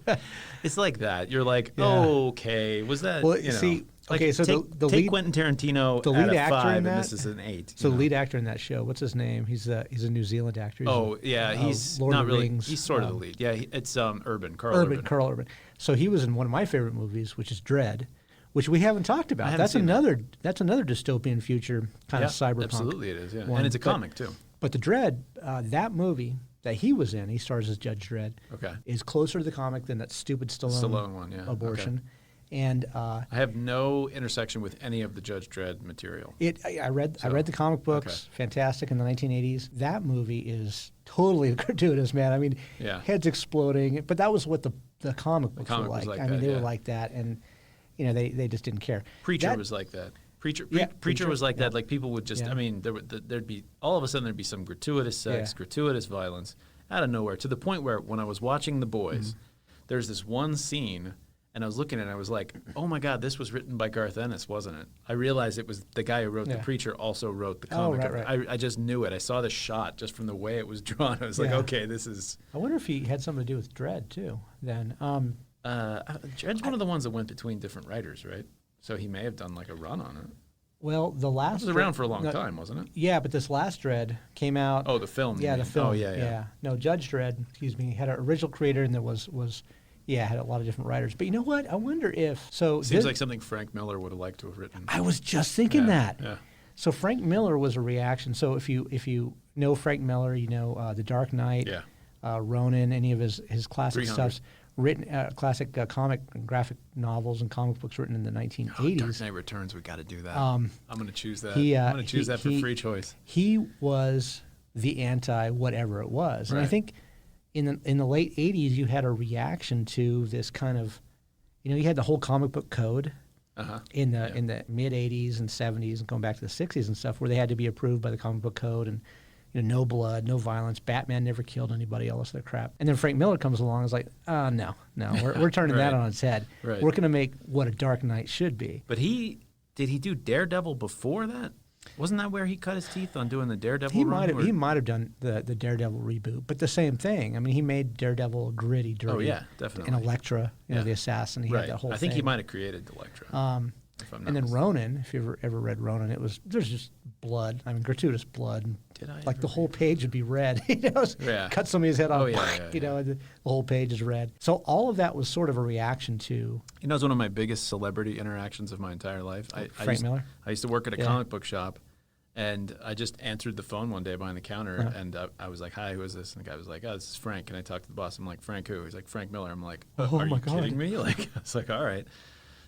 It's like that. You're like, okay, was that? Well, see. Like, okay, so take the lead, Quentin Tarantino the lead at a actor 5, in that, and this is an 8. So the lead actor in that show, what's his name? He's a New Zealand actor. He's Lord not of the really. Rings, He's sort of the lead. Yeah, it's Carl Urban. So he was in one of my favorite movies, which is Dredd, which we haven't talked about. That's another dystopian future kind of cyberpunk. Absolutely, it is. Yeah, one. And it's a comic too. But the Dredd, that movie that he was in, he stars as Judge Dredd. Okay. Is closer to the comic than that stupid Stallone one. Yeah. Abortion. Okay. And I have no intersection with any of the Judge Dredd material. I read the comic books, fantastic in the 1980s. That movie is totally gratuitous, man. Heads exploding, but that was what the comic books were like. They were like that, and they just didn't care. Preacher was like that. Preacher was like that. Like people would just, there'd be all of a sudden there'd be some gratuitous sex, gratuitous violence out of nowhere, to the point where when I was watching The Boys, there's this one scene. And I was looking at it, and I was like, oh, my God, this was written by Garth Ennis, wasn't it? I realized it was the guy who wrote The Preacher also wrote the comic. Oh, right. I just knew it. I saw the shot just from the way it was drawn. I was like, okay, this is... I wonder if he had something to do with Dredd, too, then. Dredd's one of the ones that went between different writers, right? So he may have done like a run on it. Well, the last... It was around for a long time, wasn't it? Yeah, but this last Dredd came out... Oh, the film. Yeah, the film. Oh, yeah. No, Judge Dredd, had an original creator, and there was had a lot of different writers. But you know what? I wonder if... Seems like something Frank Miller would have liked to have written. I was just thinking that. Yeah. So Frank Miller was a reaction. So if you know Frank Miller, you know The Dark Knight, Ronin, any of his classic stuffs, written classic comic and graphic novels and comic books written in the 1980s. Dark Knight Returns, we got to do that. I'm going to choose that. I'm going to choose that for free choice. He was the anti whatever it was. And I think... in the late 80s, you had a reaction to this kind of, you had the whole comic book code in the mid 80s and 70s and going back to the 60s and stuff, where they had to be approved by the comic book code and no blood, no violence. Batman never killed anybody, all this other crap. And then Frank Miller comes along and is like, no, we're turning that on its head. Right. We're going to make what a Dark Knight should be. But did he do Daredevil before that? Wasn't that where he cut his teeth on doing the Daredevil run? He might have done the Daredevil reboot, but the same thing. I mean, he made Daredevil gritty, dirty. Oh, yeah, definitely. And Elektra, the assassin. He had that whole thing. I think he might have created Elektra. And then Ronin, if you ever read Ronin, there's just blood. I mean, gratuitous blood. Did I? Like the whole page would be red. Cut somebody's head off. The whole page is red. So all of that was sort of a reaction to. It was one of my biggest celebrity interactions of my entire life. Frank Miller. I used to work at a comic book shop, and I just answered the phone one day behind the counter, and I was like, "Hi, who is this?" And the guy was like, "Oh, this is Frank." Can I talk to the boss? I'm like, "Frank who?" He's like, "Frank Miller." I'm like, "Are you kidding me?" Like, I was like, "All right."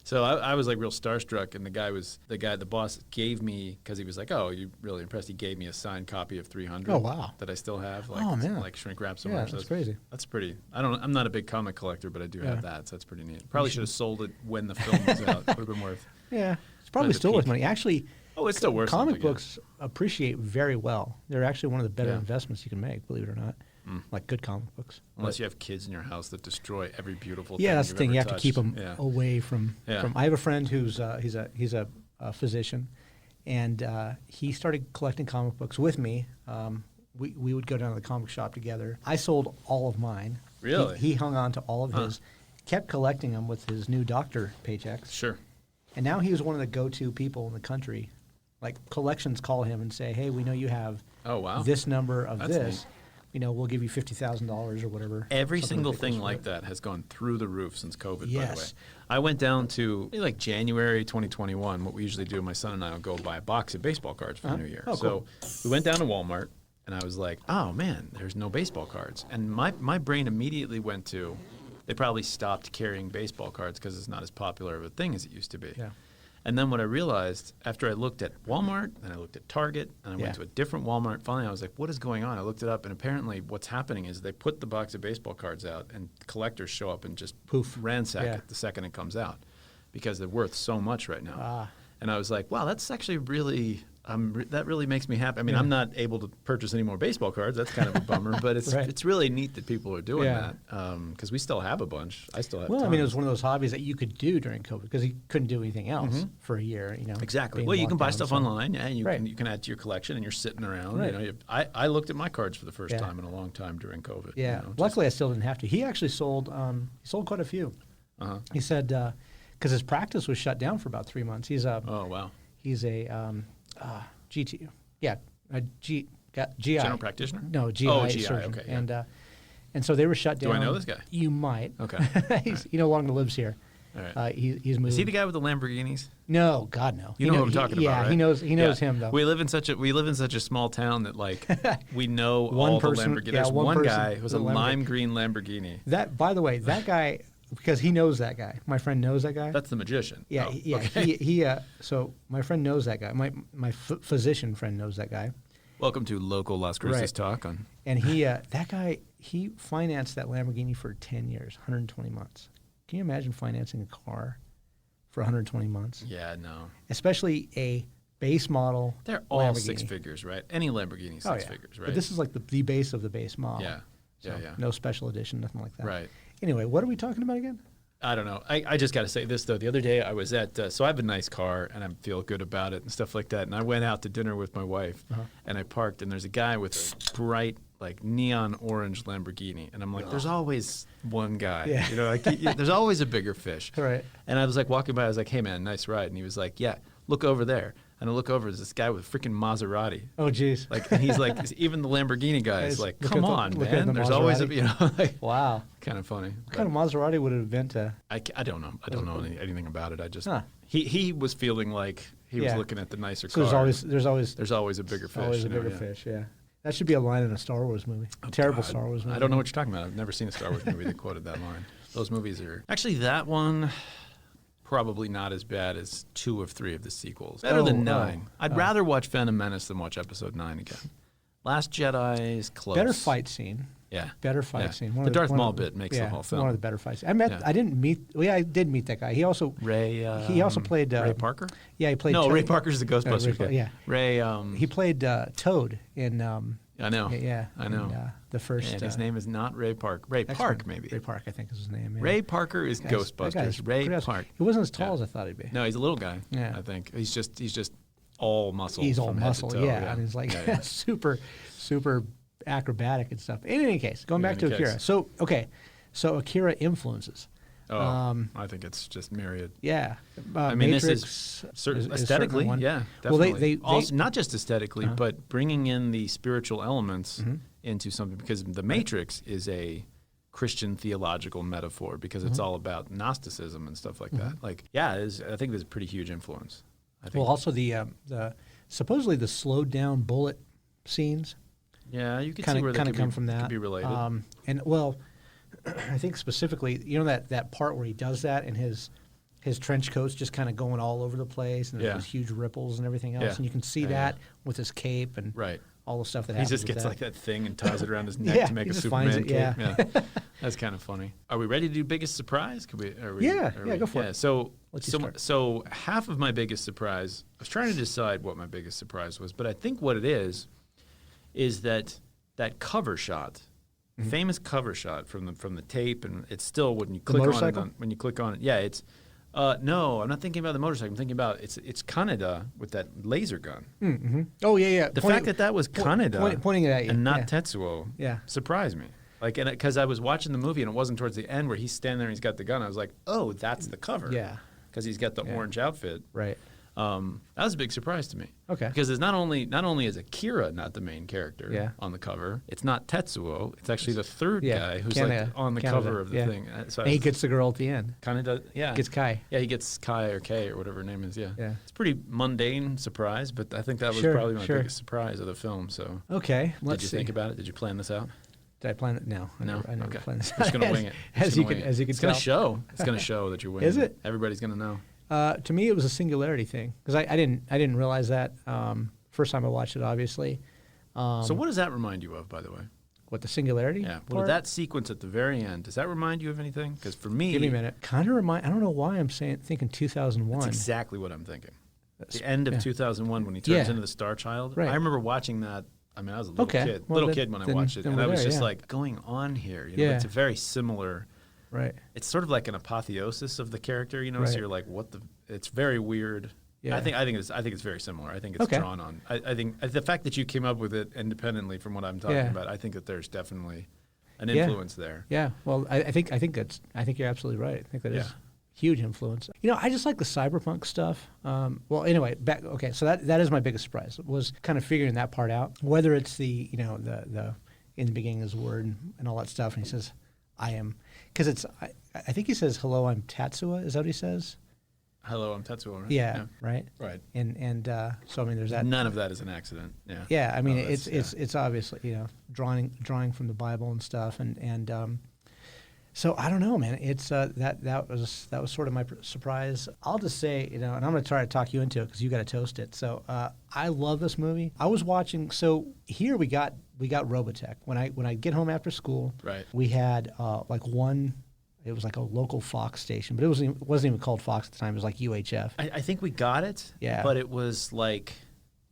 So I was like real starstruck, and the boss gave me, because he was like, "Oh, you're really impressed." He gave me a signed copy of 300. Oh, wow. That I still have. Like shrink wrap Yeah, somewhere. that's crazy. That's pretty. I'm not a big comic collector, but I do have that, so that's pretty neat. Probably should have sold it when the film was out. Would have been worth. Yeah, it's probably still worth money. Actually, it's still worth comic books appreciate very well. They're actually one of the better investments you can make, believe it or not. Like good comic books. Unless you have kids in your house that destroy every beautiful thing. Yeah, that's the thing. You have touched. to keep them away from. I have a friend who's he's a physician, and he started collecting comic books with me. We would go down to the comic shop together. I sold all of mine. Really? He hung on to all of his, kept collecting them with his new doctor paychecks. Sure. And now he was one of the go-to people in the country. Like collections call him and say, "Hey, we know you have this number of this. Neat. We'll give you $50,000 or whatever." Every single thing like that has gone through the roof since COVID, yes. by the way. I went down to like January 2021. What we usually do, my son and I will go buy a box of baseball cards for the New Year. Oh, cool. So we went down to Walmart, and I was like, "Oh, man, there's no baseball cards." And my brain immediately went to, they probably stopped carrying baseball cards because it's not as popular of a thing as it used to be. Yeah. And then what I realized, after I looked at Walmart, and I looked at Target, and I went to a different Walmart, finally I was like, what is going on? I looked it up, and apparently what's happening is they put the box of baseball cards out, and collectors show up and just ransack it the second it comes out, because they're worth so much right now. And I was like, wow, that's actually really, that really makes me happy. I mean, I'm not able to purchase any more baseball cards. That's kind of a bummer, but it's really neat that people are doing that, because we still have a bunch. I still have tons. I mean, it was one of those hobbies that you could do during COVID because you couldn't do anything else for a year. Exactly. Well, you can buy stuff online, and you can add to your collection, and you're sitting around. Right. I looked at my cards for the first time in a long time during COVID. Yeah. Luckily, I still didn't have to. He actually sold quite a few. He said because his practice was shut down for about 3 months. He's a He's a GT. Yeah, a GI. General practitioner? No, GI. Oh, GI. Surgeon. Okay. Yeah. And so they were shut down. Do I know this guy? You might. Okay. He no longer lives here. All right. He's moved. Is he the guy with the Lamborghinis? No, God no. You know what I'm talking about, right? Yeah, he knows him though. We live in such a small town that like we know one all person, the Lamborghinis. There's one guy who's a lime Lamborghini. green Lamborghini. That, by the way, that guy, because he knows that guy. My friend knows that guy. That's the magician. Yeah, Oh, Okay. Okay. So my friend knows that guy. My physician friend knows that guy. Welcome to local Las Cruces talk on. And that guy, he financed that Lamborghini for 10 years, 120 months. Can you imagine financing a car for 120 months? Yeah, no. Especially a base model. They're all Lamborghini. six figures, right? Any Lamborghini six figures, right? But this is like the base of the base model. Yeah. So Yeah. no special edition, nothing like that. Right. Anyway, what are we talking about again? I don't know. I just got to say this, though. The other day I was at, so I have a nice car, and I feel good about it and stuff like that. And I went out to dinner with my wife, and I parked, and there's a guy with a bright, like, neon orange Lamborghini. And I'm like, there's always one guy. Yeah. There's always a bigger fish. Right. And I was, like, walking by. I was like, hey, man, nice ride. And he was like, yeah, look over there. And I look over, there's this guy with a freaking Maserati. Oh, geez. Like, and he's like, even the Lamborghini guy is like, Look come at the- on, look at man. the There's always a, Maserati. like, Wow. kind of funny. What kind of Maserati would it have been to? I don't know. I don't know anything about it. I just Huh. he was feeling like he was Yeah. looking at the nicer So car. there's always a bigger fish. always a bigger fish. Yeah. That should be a line in a Star Wars movie. Terrible God. Star Wars movie. I don't know what you're talking about. I've never seen a Star Wars movie that quoted that line. Those movies are actually that one. Probably not as bad as 2 of 3 of the sequels. Better than 9. I'd rather watch Phantom Menace than watch Episode 9 again. Last Jedi is close. Better fight scene. Yeah. better fight Yeah. scene. One The of Darth one Maul of bit makes the whole film. One of the better fights. Yeah. I didn't meet. Well, yeah, I did meet that guy. He also Ray. he also played Ray Parker. Yeah, he played. No, Toad. Ray Parker's the Ghostbusters guy. Yeah, Ray. he played Toad in. I know. Yeah, I know. In, the first. And his name is not Ray Park. Ray Park, maybe. Ray Park, I think is his name. Yeah. Ray Parker is That guy's Ghostbusters. Ray pretty awesome. Park. He wasn't as tall as I thought he'd be. No, he's a little guy. Yeah. I think he's just all muscle. He's all from head to muscle, toe, yeah. And he's like super acrobatic and stuff. In any case, going back to any Akira. case. So Akira influences. Oh, I think it's just myriad. Yeah. I mean, Matrix this is is aesthetically, certainly one. yeah, Well, definitely. they Also, not just aesthetically, Uh-huh. but bringing in the spiritual elements into something, because the Matrix is a Christian theological metaphor, because it's all about Gnosticism and stuff like that. Like, yeah, I think there's a pretty huge influence. I think. Well, also the supposedly the slowed down bullet scenes Yeah, you could see kind where of they could come be, from that. could be related. And well, I think specifically, you know that part where he does that and his trench coat's just kind of going all over the place and there's Yeah. those huge ripples and everything else, Yeah. and you can see Yeah, that with his cape and Right. all the stuff that He happens. just with gets that. like that thing and ties it around his neck Yeah, to make he a just Superman finds it, cape. Yeah. That's kind of funny. Are we ready to do biggest surprise? Yeah, go for it. So, Let you so, start. so half of my biggest surprise, I was trying to decide what my biggest surprise was, but I think what it is that cover shot, famous cover shot from the tape, and it's still when you click on it. motorcycle? When you click on it, yeah, it's. No, I'm not thinking about the motorcycle. I'm thinking about it's Kaneda with that laser gun. Mm-hmm. Oh yeah. The fact that was Kaneda pointing it at you, and not yeah. Tetsuo Yeah. surprised me. Like, and because I was watching the movie and it wasn't towards the end where he's standing there and he's got the gun. I was like, oh, that's the cover. Yeah. Because he's got the orange outfit. Right. That was a big surprise to me. Okay. Because it's not only is Akira not the main character Yeah. on the cover, it's not Tetsuo. It's actually the third Yeah. guy who's Canada- like on the Canada, cover of the yeah. thing. So And he gets the girl at the end. kind of does, yeah. Gets Kai. Yeah, he gets Kai or K or whatever her name is. Yeah. Yeah. It's a pretty mundane surprise, but I think that was Sure, probably my sure. biggest surprise of the film. So. Okay. Let's Did you see. think about it? Did you plan this out? Did I plan it? No. No. I never Okay. planned this. I'm just gonna wing it. As you can tell. It's gonna show. It's gonna show that you're winning. Is it? Everybody's gonna know. To me, it was a singularity thing because I didn't realize that first time I watched it. Obviously, So what does that remind you of, by the way? what the singularity? Yeah. What part? did that sequence at the very end? Does that remind you of anything? Because for me, Give me a minute. Kind of remind. I don't know why I'm thinking 2001. that's exactly what I'm thinking. That's- The end of yeah. 2001 when he turns Yeah. into the Star Child. Right. I remember watching that. I mean, I was a little Okay. kid, Well, when I then- watched it, then and we're I was there, just yeah. like, going on here. You know, Yeah. it's a very similar. Right. It's sort of like an apotheosis of the character, you know. So Right. you're like, what the? It's very weird. Yeah. I think it's very similar. I think it's Okay. drawn on. I think the fact that you came up with it independently from what I'm talking Yeah. about, I think that there's definitely an Yeah. influence there. Yeah. Well, I think you're absolutely right. I think that is Yeah. huge influence. You know, I just like the cyberpunk stuff. Well, anyway, okay. So that is my biggest surprise was kind of figuring that part out. Whether it's the in the beginning is the word and all that stuff, and he says, "I am," because I think he says, "Hello, I'm Tatsuya." Is that what he says? Hello, I'm Tetsuo. Right? Yeah. Right. Right. And so I mean, there's that. None of that is an accident. Yeah. Yeah, I mean, No, that's- it's obviously drawing from the Bible and stuff, and so I don't know, man. It's that was sort of my surprise. I'll just say, and I'm going to try to talk you into it because you got to toast it. So I love this movie. I was watching. So here we got Robotech when I get home after school. Right. We had like one. It was like a local Fox station, but it wasn't even called Fox at the time. It was like UHF. I think we got it. Yeah. But it was like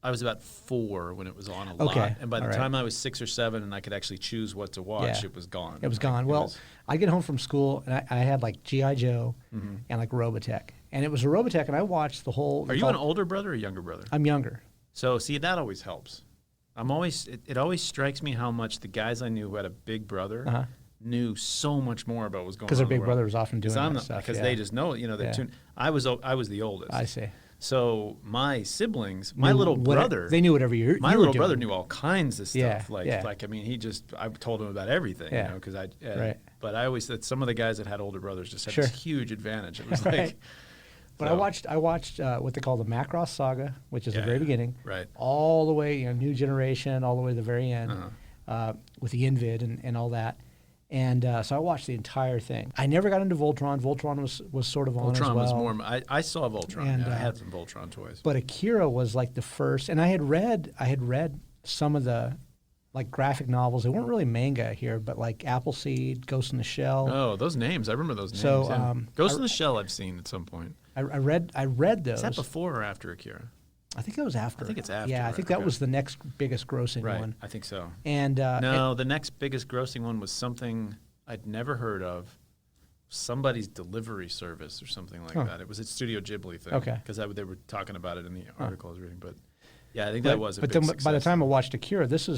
I was about 4 when it was on a lot, Okay, and by the all right. time I was 6 or 7 and I could actually choose what to watch, Yeah. it was gone. It was gone. Well, I get home from school and I had like G.I. Joe and like Robotech, and it was a Robotech, and I watched the whole. Are you an older brother or a younger brother? I'm younger. So see, that always helps. It always strikes me how much the guys I knew who had a big brother knew so much more about what was going on. Because their in the big world. brother was often doing that Because stuff. they just know, they're Yeah. tuned. I was the oldest. I see. So my siblings, my Knew little brother, they knew whatever you my were little doing. brother knew all kinds of stuff. Yeah, Like yeah. I mean, I told him about everything. Yeah. Because Right. But I always said some of the guys that had older brothers just had Sure. this huge advantage. It was Right. like. But so- I watched what they call the Macross Saga, which is the very beginning, Right. all the way, New Generation, all the way to the very end, with the Invid and all that. And so I watched the entire thing. I never got into Voltron. Voltron was sort of on as well. Voltron was more. I saw Voltron. And, I had some Voltron toys. But Akira was like the first, and I had read some of the like graphic novels. They weren't really manga here, but like Appleseed, Ghost in the Shell. Oh, those names! I remember those names. So, yeah. Ghost in the Shell, I've seen at some point. I read those. Is that before or after Akira? I think that was after. I think it's after. Yeah, I right? think that Okay. was the next biggest grossing Right, one. I think so. And No, the next biggest grossing one was something I'd never heard of. Somebody's delivery service or something like that. It was a Studio Ghibli thing. Okay. Because they were talking about it in the article I was reading. But yeah, I think that was a but big then success. by the time I watched Akira, this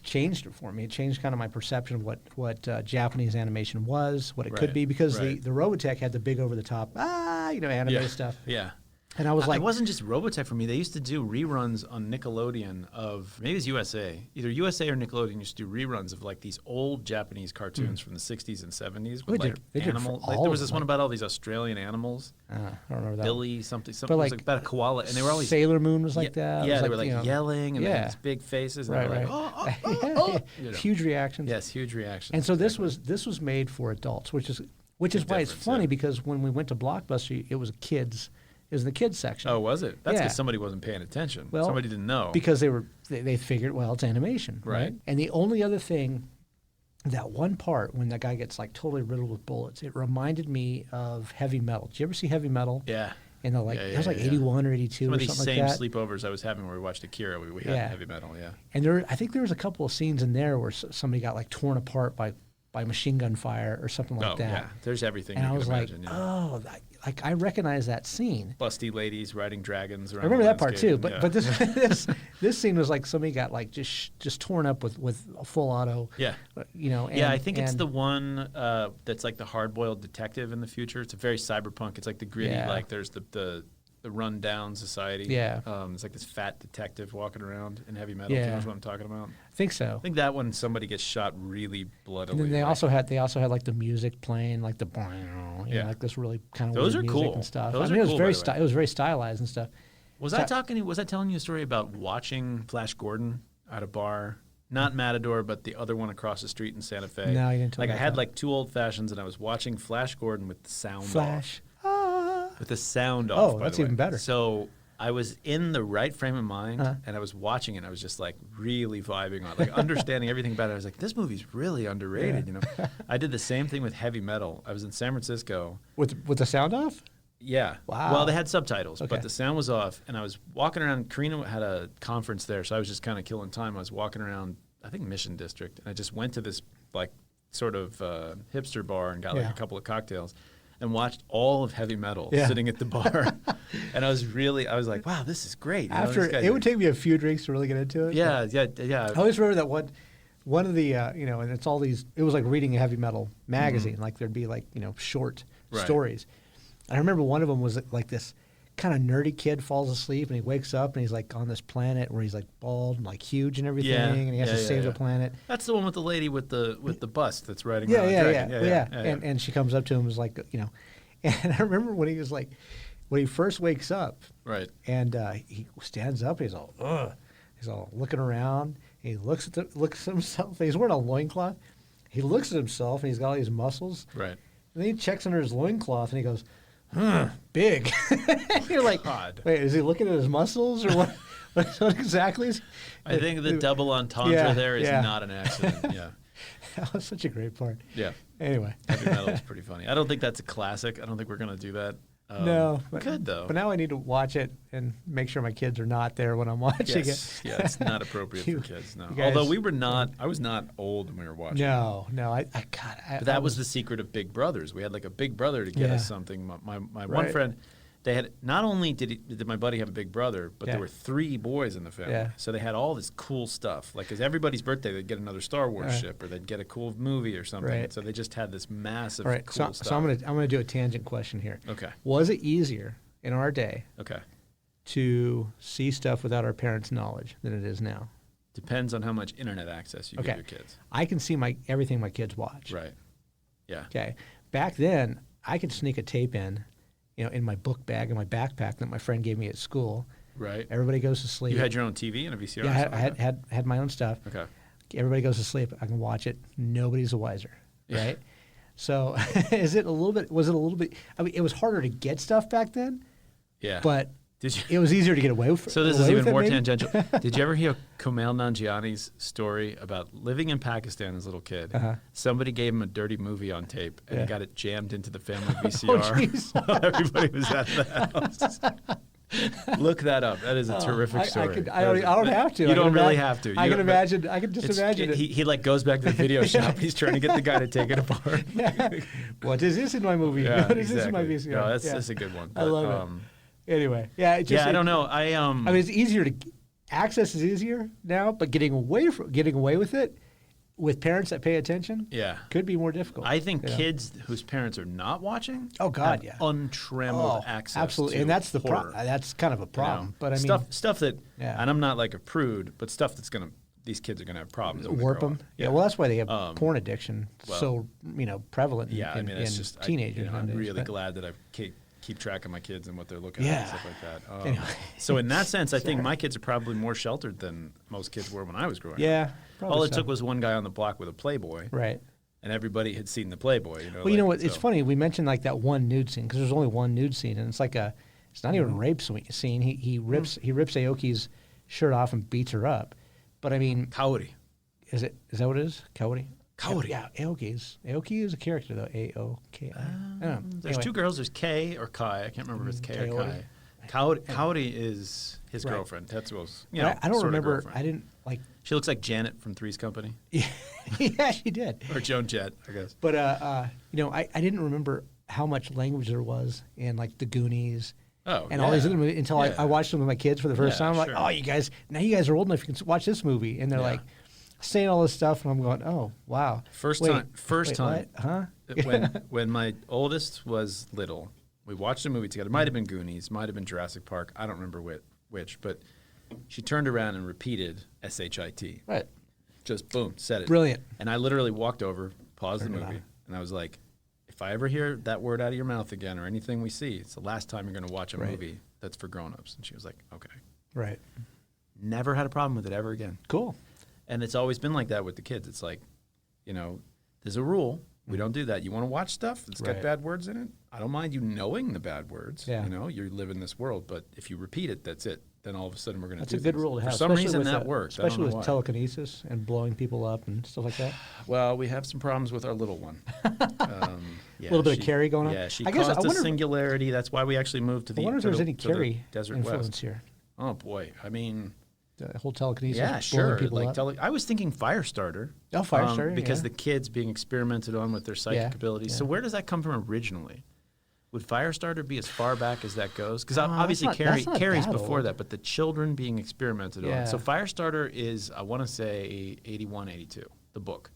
changed it for me. It changed kind of my perception of what Japanese animation was, what it could Right, be, because right. the Robotech had the big over the top, anime yeah. stuff. Yeah. And I was like, it wasn't just Robotech for me. They used to do reruns on Nickelodeon of, maybe it was USA. Either USA or Nickelodeon used to do reruns of like these old Japanese cartoons from the 60s and 70s with They like did- they did for animal. all Like, there was of this them, one about all these Australian animals. I don't remember that. Billy something But it was like, like about a koala, and they were always Sailor Moon was like that. It Yeah, was they were like you know, yelling and they yeah. had these big faces, and Right, they were like, right. oh. You know. Huge reactions. Yes, huge reactions. And so exactly. this was made for adults, which is Big why it's difference, funny yeah. because when we went to Blockbuster, it was in the kids section. Oh, was it? That's Yeah. because somebody wasn't paying attention. Well, Somebody didn't know. Because they figured, well, it's animation, right? Right. And the only other thing, that one part when that guy gets like totally riddled with bullets, it reminded me of Heavy Metal. Did you ever see Heavy Metal? yeah. In the like, Yeah, it was yeah, like yeah. 81 or 82 Some or of these something same like that. sleepovers I was having where we watched Akira, we had Yeah. heavy metal, yeah. And I think there was a couple of scenes in there where somebody got like torn apart by machine gun fire or something like that. yeah. There's everything And you I can was imagine. like, yeah. oh, I recognize that scene. Busty ladies riding dragons around I remember the that part too, landscape, but this scene was like somebody got like just torn up with a full auto. yeah. You know. And, Yeah, I think it's and- the one that's like the hard-boiled detective in the future. It's a very cyberpunk. It's like the gritty, Yeah. like there's the run-down society. Yeah. It's like this fat detective walking around in heavy metal. Do Yeah. you know what I'm talking about? I think so. I think that one somebody gets shot really bloodily. And then they like- also had like the music playing, like the Yeah. like this really kind of Those weird are music cool. and stuff. Those I mean, are it was cool, very by the way. it was very stylized and stuff. Was So- I telling you a story about watching Flash Gordon at a bar? Not Matador, but the other one across the street in Santa Fe. No, you didn't tell Like me I about had that. like two old fashions, and I was watching Flash Gordon with the sound Flash. off. With the sound off. Oh, by that's the way. even better. So I was in the right frame of mind, Uh-huh. and I was watching it. And I was just like really vibing on, it, like understanding everything about it. I was like, this movie's really underrated. Yeah. You know, I did the same thing with Heavy Metal. I was in San Francisco. With the sound off? Yeah. Wow. Well, they had subtitles, Okay. but the sound was off, and I was walking around. Karina had a conference there, so I was just kind of killing time. I was walking around, I think Mission District, and I just went to this like sort of hipster bar and got like Yeah. a couple of cocktails, and watched all of Heavy Metal Yeah. sitting at the bar. And I was like, wow, this is great. You know, After these guys it are- would take me a few drinks to really get into it. Yeah, yeah. I always remember that one of the and it's all these. It was like reading a Heavy Metal magazine. Like there'd be like short Right. stories. And I remember one of them was like this kind of nerdy kid falls asleep and he wakes up and he's like on this planet where he's like bald and like huge and everything Yeah, and he has yeah, to yeah, save yeah. the planet. That's the one with the lady with the bust that's riding Yeah, around yeah, a yeah, dragon. And she comes up to him and is like and I remember when he was like when he first wakes up Right. and he stands up. He's all, ugh. He's all looking around. He looks at himself. He's wearing a loincloth. He looks at himself, and he's got all these muscles. Right. And then he checks under his loincloth, and he goes, big. You're like, God. wait, is he looking at his muscles, or what? What exactly is? I think the double entendre Yeah, there is yeah. not an accident. Yeah. That was such a great part. Yeah. Anyway. Heavy Metal is pretty funny. I don't think that's a classic. I don't think we're going to do that. No. We could, though. But now I need to watch it and make sure my kids are not there when I'm watching Yes. it. Yeah, it's not appropriate You- for kids. No. you guys- Although I was not old when we were watching. No. But that was the secret of Big Brothers. We had like a big brother to get Yeah. us something. My one Right. friend, they had not only did my buddy have a big brother, but Yeah. there were 3 boys in the family. Yeah. So they had all this cool stuff. Like, because everybody's birthday, they'd get another Star Wars Right. ship, or they'd get a cool movie or something. Right. So they just had this massive All right. cool So stuff. I'm gonna do a tangent question here. Okay. Was it easier in our day Okay. to see stuff without our parents' knowledge than it is now? Depends on how much internet access you Okay. give your kids. I can see everything my kids watch. Right. Yeah. Okay. Back then, I could sneak a tape in my book bag in my backpack that my friend gave me at school. Right. Everybody goes to sleep. You had your own TV and a VCR? yeah, or I something like had my own stuff. that? Okay. Everybody goes to sleep. I can watch it. Nobody's the wiser, Yeah. right? So, was it a little bit? I mean, it was harder to get stuff back then, Yeah. but Did you? It was easier to get away with. So this is away even with more it, maybe? tangential. Did you ever hear Kumail Nanjiani's story about living in Pakistan as a little kid? Somebody gave him a dirty movie on tape, and he got it jammed into the family VCR while everybody was at the house. Look that up. That is a terrific story. I don't have to. You don't really have to. I can imagine. I can just imagine it. He like goes back to the video shop. He's trying to get the guy to take it apart. What is this in my movie? Yeah, What is this in my exactly. VCR? No, that's a good one. I love it. Anyway, I don't know. I mean, it's easier to access is easier now, but getting away with it with parents that pay attention, could be more difficult. I think kids whose parents are not watching, have untrammeled access. Absolutely, to and that's the horror. problem. That's kind of a problem. But I mean, stuff that, yeah. and I'm not like a prude, but stuff that's gonna. These kids are gonna have problems. Warp them. Yeah. Well, that's why they have porn addiction so prevalent. Yeah, in, I mean, it's in just teenagers. I'm really glad that I keep track of my kids and what they're looking at and stuff like that. Anyway. So in that sense, I think my kids are probably more sheltered than most kids were when I was growing up. Yeah. All it took was one guy on the block with a Playboy. Right. And everybody had seen the Playboy. Well, you know what? It's funny. We mentioned like that one nude scene because there's only one nude scene, and it's like it's not even a rape scene. He rips Aoki's shirt off and beats her up. But I mean, Kaori. Is that what it is? Kaori. Kaori. Yeah, Aoki is a character though. Aoki. I don't know. There's two girls. There's Kay or Kai. I can't remember if it's Kay or Kai. Kaori is his girlfriend. Tetsuo's. I don't remember. I didn't like. She looks like Janet from Three's Company. Yeah, she did. Or Joan Jett, I guess. But I didn't remember how much language there was in like the Goonies. And all these other movies until I watched them with my kids for the first time. I'm like, oh, you guys are old enough. You can watch this movie, and they're like saying all this stuff, and I'm going, oh, wow. First time. What? Huh? when my oldest was little, we watched a movie together. Might have been Goonies, might have been Jurassic Park. I don't remember which, but she turned around and repeated S-H-I-T. Right. Just boom, said it. Brilliant. And I literally walked over, paused the movie, and I was like, if I ever hear that word out of your mouth again or anything we see, it's the last time you're going to watch a movie that's for grown-ups. And she was like, okay. Right. Never had a problem with it ever again. Cool. And it's always been like that with the kids. It's like, there's a rule. We don't do that. You want to watch stuff that's got bad words in it? I don't mind you knowing the bad words. Yeah. You live in this world. But if you repeat it, that's it. Then all of a sudden we're going to do That's a good rule to have. For some reason that works. Especially with telekinesis and blowing people up and stuff like that. Well, we have some problems with our little one. A little bit of Carrie going on? Yeah, she caused a singularity. That's why we actually moved to the I wonder if there's any Carrie desert influence west. Here. Oh, boy. I mean... The whole telekinesis. Yeah, sure. People up. I was thinking Firestarter. Oh, Firestarter, because the kids being experimented on with their psychic abilities. Yeah. So where does that come from originally? Would Firestarter be as far back as that goes? Because obviously that's Carrie's that before old. that, but the children being experimented on. So Firestarter is, I want to say, 81, 82, the book.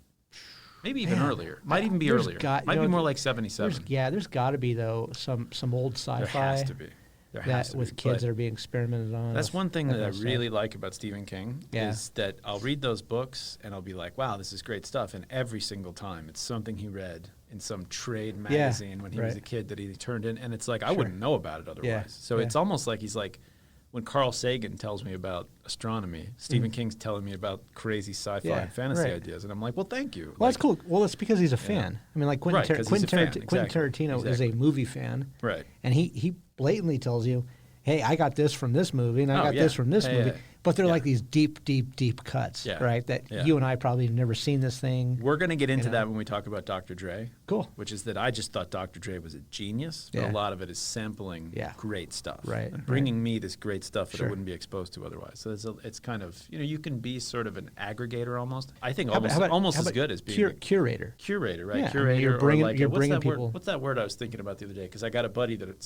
Maybe even earlier. Might even be earlier. Might be more like 77. There's got to be, though, some old sci-fi. There has to be. With kids that are being experimented on. That's one thing that I really like about Stephen King is that I'll read those books and I'll be like, wow, this is great stuff. And every single time it's something he read in some trade magazine when he was a kid that he turned in. And it's like, I wouldn't know about it otherwise. So it's almost like he's like, when Carl Sagan tells me about astronomy, Stephen King's telling me about crazy sci-fi and fantasy ideas. And I'm like, well, thank you. Well, that's cool. Well, it's because he's a fan. I mean, like Quentin Tarantino is a movie fan. Right. And he blatantly tells you, hey, I got this from this movie, and I got this from this movie. But they're like these deep, deep, deep cuts, right? That you and I probably have never seen this thing. We're going to get into that when we talk about Dr. Dre. Cool. Which is that I just thought Dr. Dre was a genius, but a lot of it is sampling great stuff. Right. And bringing me this great stuff that I wouldn't be exposed to otherwise. So it's kind of, you can be sort of an aggregator almost. I think almost as good as being curator. Curator, right? Yeah, Curator. you're bringing people. What's that word I was thinking about the other day? Because I got a buddy that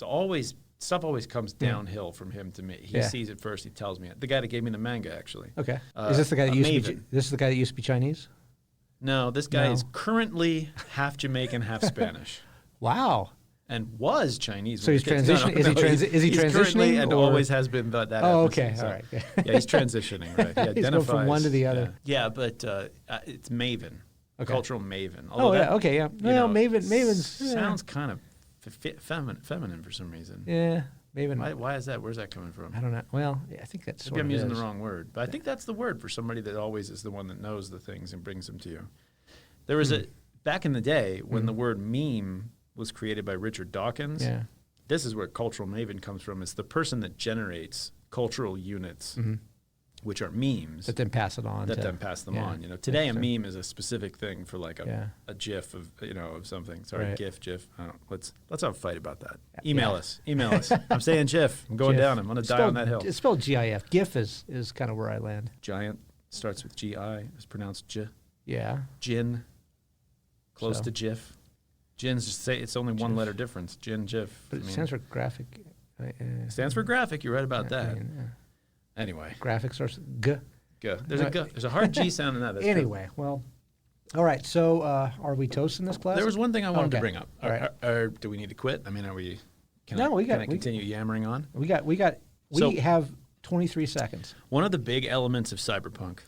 stuff always comes downhill from him to me. He sees it first. He tells me it. The guy that gave me the manga, actually. Okay. Is this the guy that used to be Chinese? No, this guy is currently half Jamaican, half Spanish. Wow. And was Chinese. So he's transitioning. Is he he's transitioning? And always has been that. Oh, okay. So, all right. Yeah, he's transitioning. Right. He identifies. He's going from one to the other. Yeah, but it's Maven, cultural Maven. Although okay, yeah. Well, Maven's sounds kind of feminine for some reason. Yeah. Maven. Why is that? Where's that coming from? I don't know. Well, I think that's maybe I'm using the wrong word, but I think that's the word for somebody that always is the one that knows the things and brings them to you. There was back in the day when the word meme was created by Richard Dawkins. Yeah. this is where cultural maven comes from. It's the person that generates cultural units, which are memes. That then pass it on. Then pass them on. You know, today a meme is a specific thing for like a GIF of of something. Sorry, GIF. I don't know. Let's have a fight about that. Email us. I'm saying GIF. I'm going down. I'm going to die on that hill. It's spelled GIF. GIF is kind of where I land. Giant starts with GI. It's pronounced J. Yeah. Gin. Close to GIF. Gin's just say it's only one letter difference. Gin, GIF. But it stands for graphic. Stands for graphic. You're right about that. Anyway. Graphic starts G. G. There's a G. There's a hard G sound in that. That's anyway, well, all right. So are we toasting this class? There was one thing I wanted to bring up. All right. Do we need to quit? I mean, are we? Can no, we got. Can I continue yammering on? We have 23 seconds. One of the big elements of cyberpunk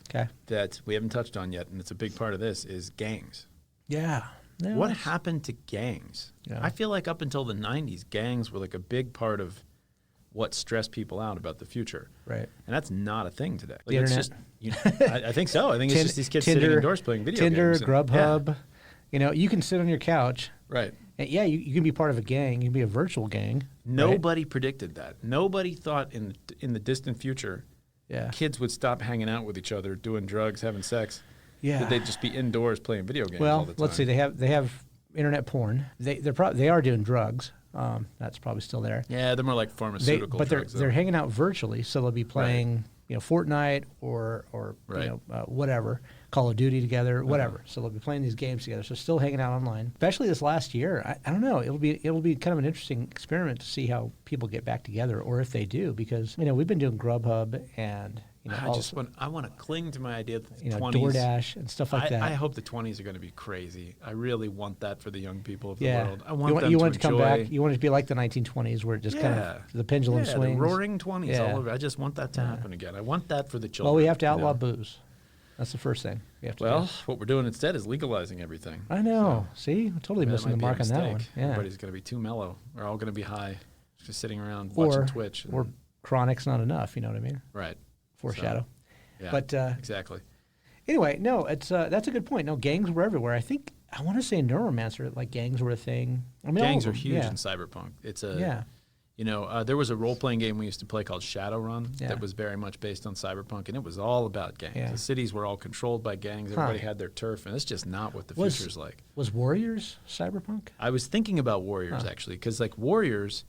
that we haven't touched on yet, and it's a big part of this, is gangs. Yeah. What happened to gangs? Yeah. I feel like up until the 90s, gangs were like a big part of what stressed people out about the future. Right. And that's not a thing today. The internet? I think so. I think it's just these kids sitting indoors playing video games. games. Grubhub. Yeah. You can sit on your couch. Right. And you can be part of a gang. You can be a virtual gang. Nobody predicted that. Nobody thought in the distant future kids would stop hanging out with each other, doing drugs, having sex. Yeah. That they'd just be indoors playing video games all the time. Let's see. They have internet porn. They are doing drugs. That's probably still there. Yeah, they're more like pharmaceutical drugs. They're hanging out virtually, so they'll be playing Fortnite or whatever, Call of Duty together, whatever. So they'll be playing these games together. So still hanging out online. Especially this last year, I don't know. It'll be kind of an interesting experiment to see how people get back together, or if they do, because we've been doing Grubhub and. I want to cling to my idea that the 20s, DoorDash and stuff like that. I hope the 20s are going to be crazy. I really want that for the young people of the world. I want them to enjoy. Come back. You want it to be like the 1920s, where it just kind of the pendulum swings. The roaring 20s all over. I just want that to happen again. I want that for the children. Well, we have to outlaw booze. That's the first thing we have to do. What we're doing instead is legalizing everything. I know. See, I'm totally missing the mark on that one. Yeah. Everybody's going to be too mellow. We're all going to be high, just sitting around watching Twitch. Or chronic's not enough. You know what I mean? Right. Foreshadow. Yeah, but exactly. Anyway, no, it's that's a good point. No, gangs were everywhere. I want to say in Neuromancer, like gangs were a thing. I mean, gangs are huge in cyberpunk. It's there was a role-playing game we used to play called Shadowrun that was very much based on cyberpunk, and it was all about gangs. Yeah. The cities were all controlled by gangs. Everybody had their turf, and it's just not what the future's like. Was Warriors cyberpunk? I was thinking about Warriors actually, because like Warriors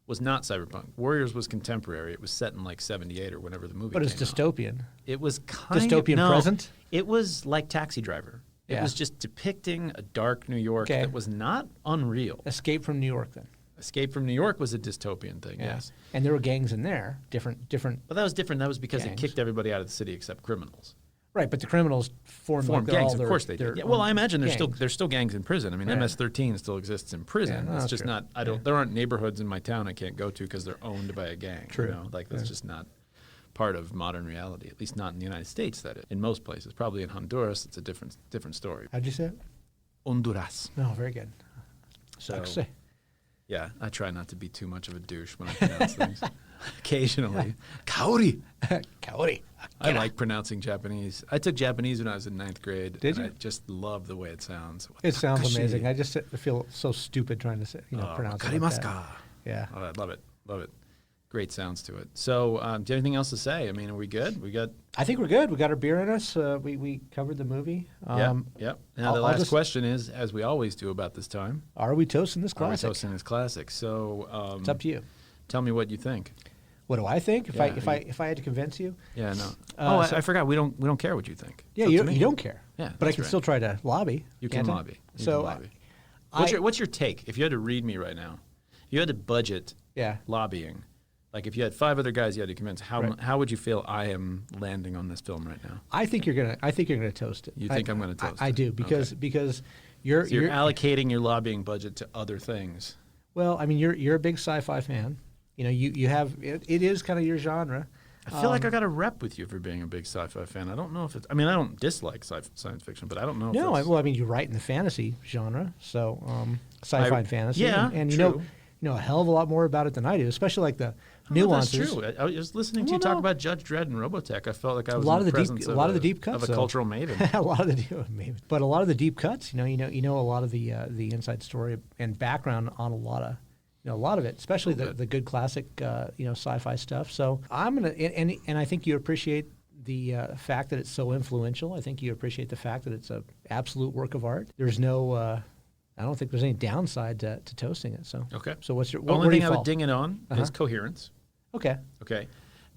was not cyberpunk. Warriors was contemporary. It was set in like 78 or whenever the movie came out. But it's dystopian. It was kind dystopian present? It was like Taxi Driver. It was just depicting a dark New York that was not unreal. Escape from New York then. Escape from New York was a dystopian thing, yes. And there were gangs in there, different. But that was different. That was because it kicked everybody out of the city except criminals. Right, but the criminals formed gangs. Of course they did. Well, I imagine there's still gangs in prison. I mean, Right. MS-13 still exists in prison. It's just not. There aren't neighborhoods in my town I can't go to because they're owned by a gang. True. That's just not part of modern reality. At least not in the United States. That is. In most places, probably in Honduras, it's a different story. How'd you say it? Honduras. No, very good. So, yeah, I try not to be too much of a douche when I pronounce things. Occasionally. Kaori. Kaori. I like pronouncing Japanese. I took Japanese when I was in 9th grade. Did you? I just love the way it sounds. It sounds amazing. I just feel so stupid trying to pronounce it like that. Yeah. Oh, I love it. Love it. Great sounds to it. So, do you have anything else to say? I mean, are we good? I think we're good. We got our beer in us. We covered the movie. Yep. Now, the last question is, as we always do about this time, are we toasting this classic? Are we toasting this classic? So, it's up to you. Tell me what you think. What do I think? If I had to convince you? Yeah, no. I forgot. We don't care what you think. Yeah, you don't care. Yeah, but I can still try to lobby. You can lobby. What's your take? If you had to read me right now, if you had to budget lobbying, like if you had 5 other guys you had to convince, how would you feel I am landing on this film right now? I think you're gonna toast it. You think I'm gonna toast it? I do because you're allocating your lobbying budget to other things. Well, I mean, you're a big sci-fi fan. You have it is kind of your genre. I feel like I got a rep with you for being a big sci-fi fan. I don't know if it's. I mean, I don't dislike science fiction, but I don't know. Well, I mean, you write in the fantasy genre, so sci-fi and fantasy. Yeah, and you true. know a hell of a lot more about it than I do, especially like the nuances. That's true. I was listening to you talk about Judge Dredd and Robotech. I felt like I was a lot in of the presence a lot of the deep cuts of a cultural maven. a lot of the but a lot of the deep cuts. You know a lot of the inside story and background on a lot of a lot of it, especially the good classic, sci-fi stuff. So I'm gonna, and I think you appreciate the fact that it's so influential. I think you appreciate the fact that it's an absolute work of art. There's no, I don't think there's any downside to toasting it. So Okay. So what's your Only where do thing you I fall? would ding it on is coherence. Okay. Okay.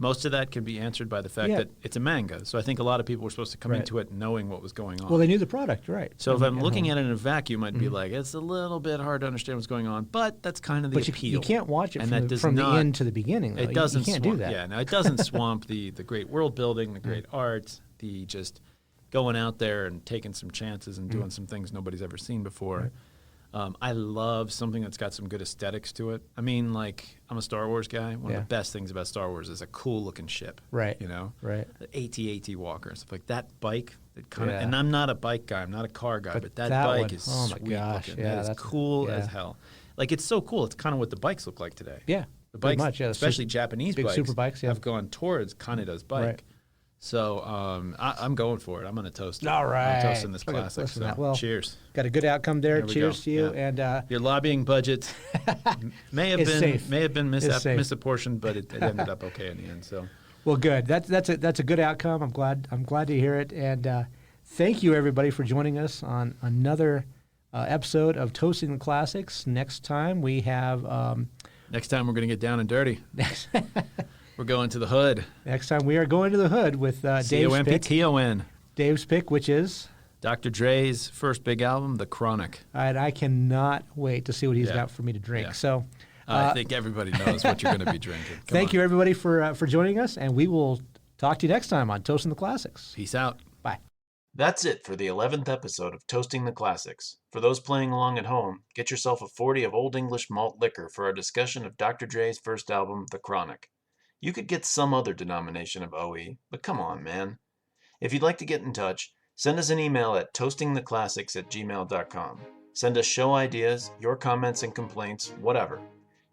Most of that can be answered by the fact Yeah. that it's a manga. So I think a lot of people were supposed to come Right. into it knowing what was going on. Well, they knew the product, right? So if I'm looking home. at it in a vacuum, I'd be like, it's a little bit hard to understand what's going on, but that's kind of the But appeal. you can't watch it And from, that does from the not- end to the beginning. Though. It doesn't You can't swamp, do that. Yeah, no, it doesn't swamp the great world building, the great art, the just going out there and taking some chances and doing some things nobody's ever seen before. Right. I love something that's got some good aesthetics to it. I mean, like, I'm a Star Wars guy. One Yeah. of the best things about Star Wars is a cool looking ship. Right. You know? Right. The AT-AT Walker, stuff like that bike. That kind of, Yeah. and I'm not a bike guy. I'm not a car guy, but that that bike one, is oh my sweet gosh, looking. yeah, That is that's- cool as yeah. hell. Like, it's so cool. It's kind of what the bikes look like today. Yeah. The pretty bikes, much, yeah. especially Japanese big bikes, super bikes, yeah. have gone towards Kaneda's bike. Right. So I'm going for it. I'm going to toast it. All right. I'm toasting this Look at- classic. listen So to that. Well, cheers. Got a good outcome there. There we Cheers go. to you. Yeah. And Your lobbying budget may have It's been safe. It's safe. misapportioned, but it ended up okay in the end. So well, good. That's a good outcome. I'm glad to hear it. And thank you everybody for joining us on another episode of Toasting the Classics. Next time we have next time we're going to get down and dirty. We're going to the hood. next time we are going to the hood with Dave's pick. COMPTON. Dave's pick, which is. Dr. Dre's first big album, The Chronic. And I cannot wait to see what he's Yeah. got for me to drink. Yeah. So I think everybody knows what you're going to be drinking. Come thank on. you everybody for joining us, and we will talk to you next time on Toasting the Classics. Peace out. Bye. That's it for the 11th episode of Toasting the Classics. For those playing along at home, get yourself a 40 of Old English malt liquor for our discussion of Dr. Dre's first album, The Chronic. You could get some other denomination of OE, but come on, man. If you'd like to get in touch, send us an email at toastingtheclassics@gmail.com. Send us show ideas, your comments and complaints, whatever.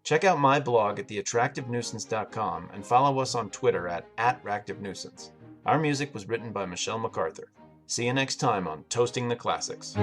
Check out my blog at theattractivenuisance.com and follow us on Twitter at @ractivenuisance. Our music was written by Michelle McArthur. See you next time on Toasting the Classics.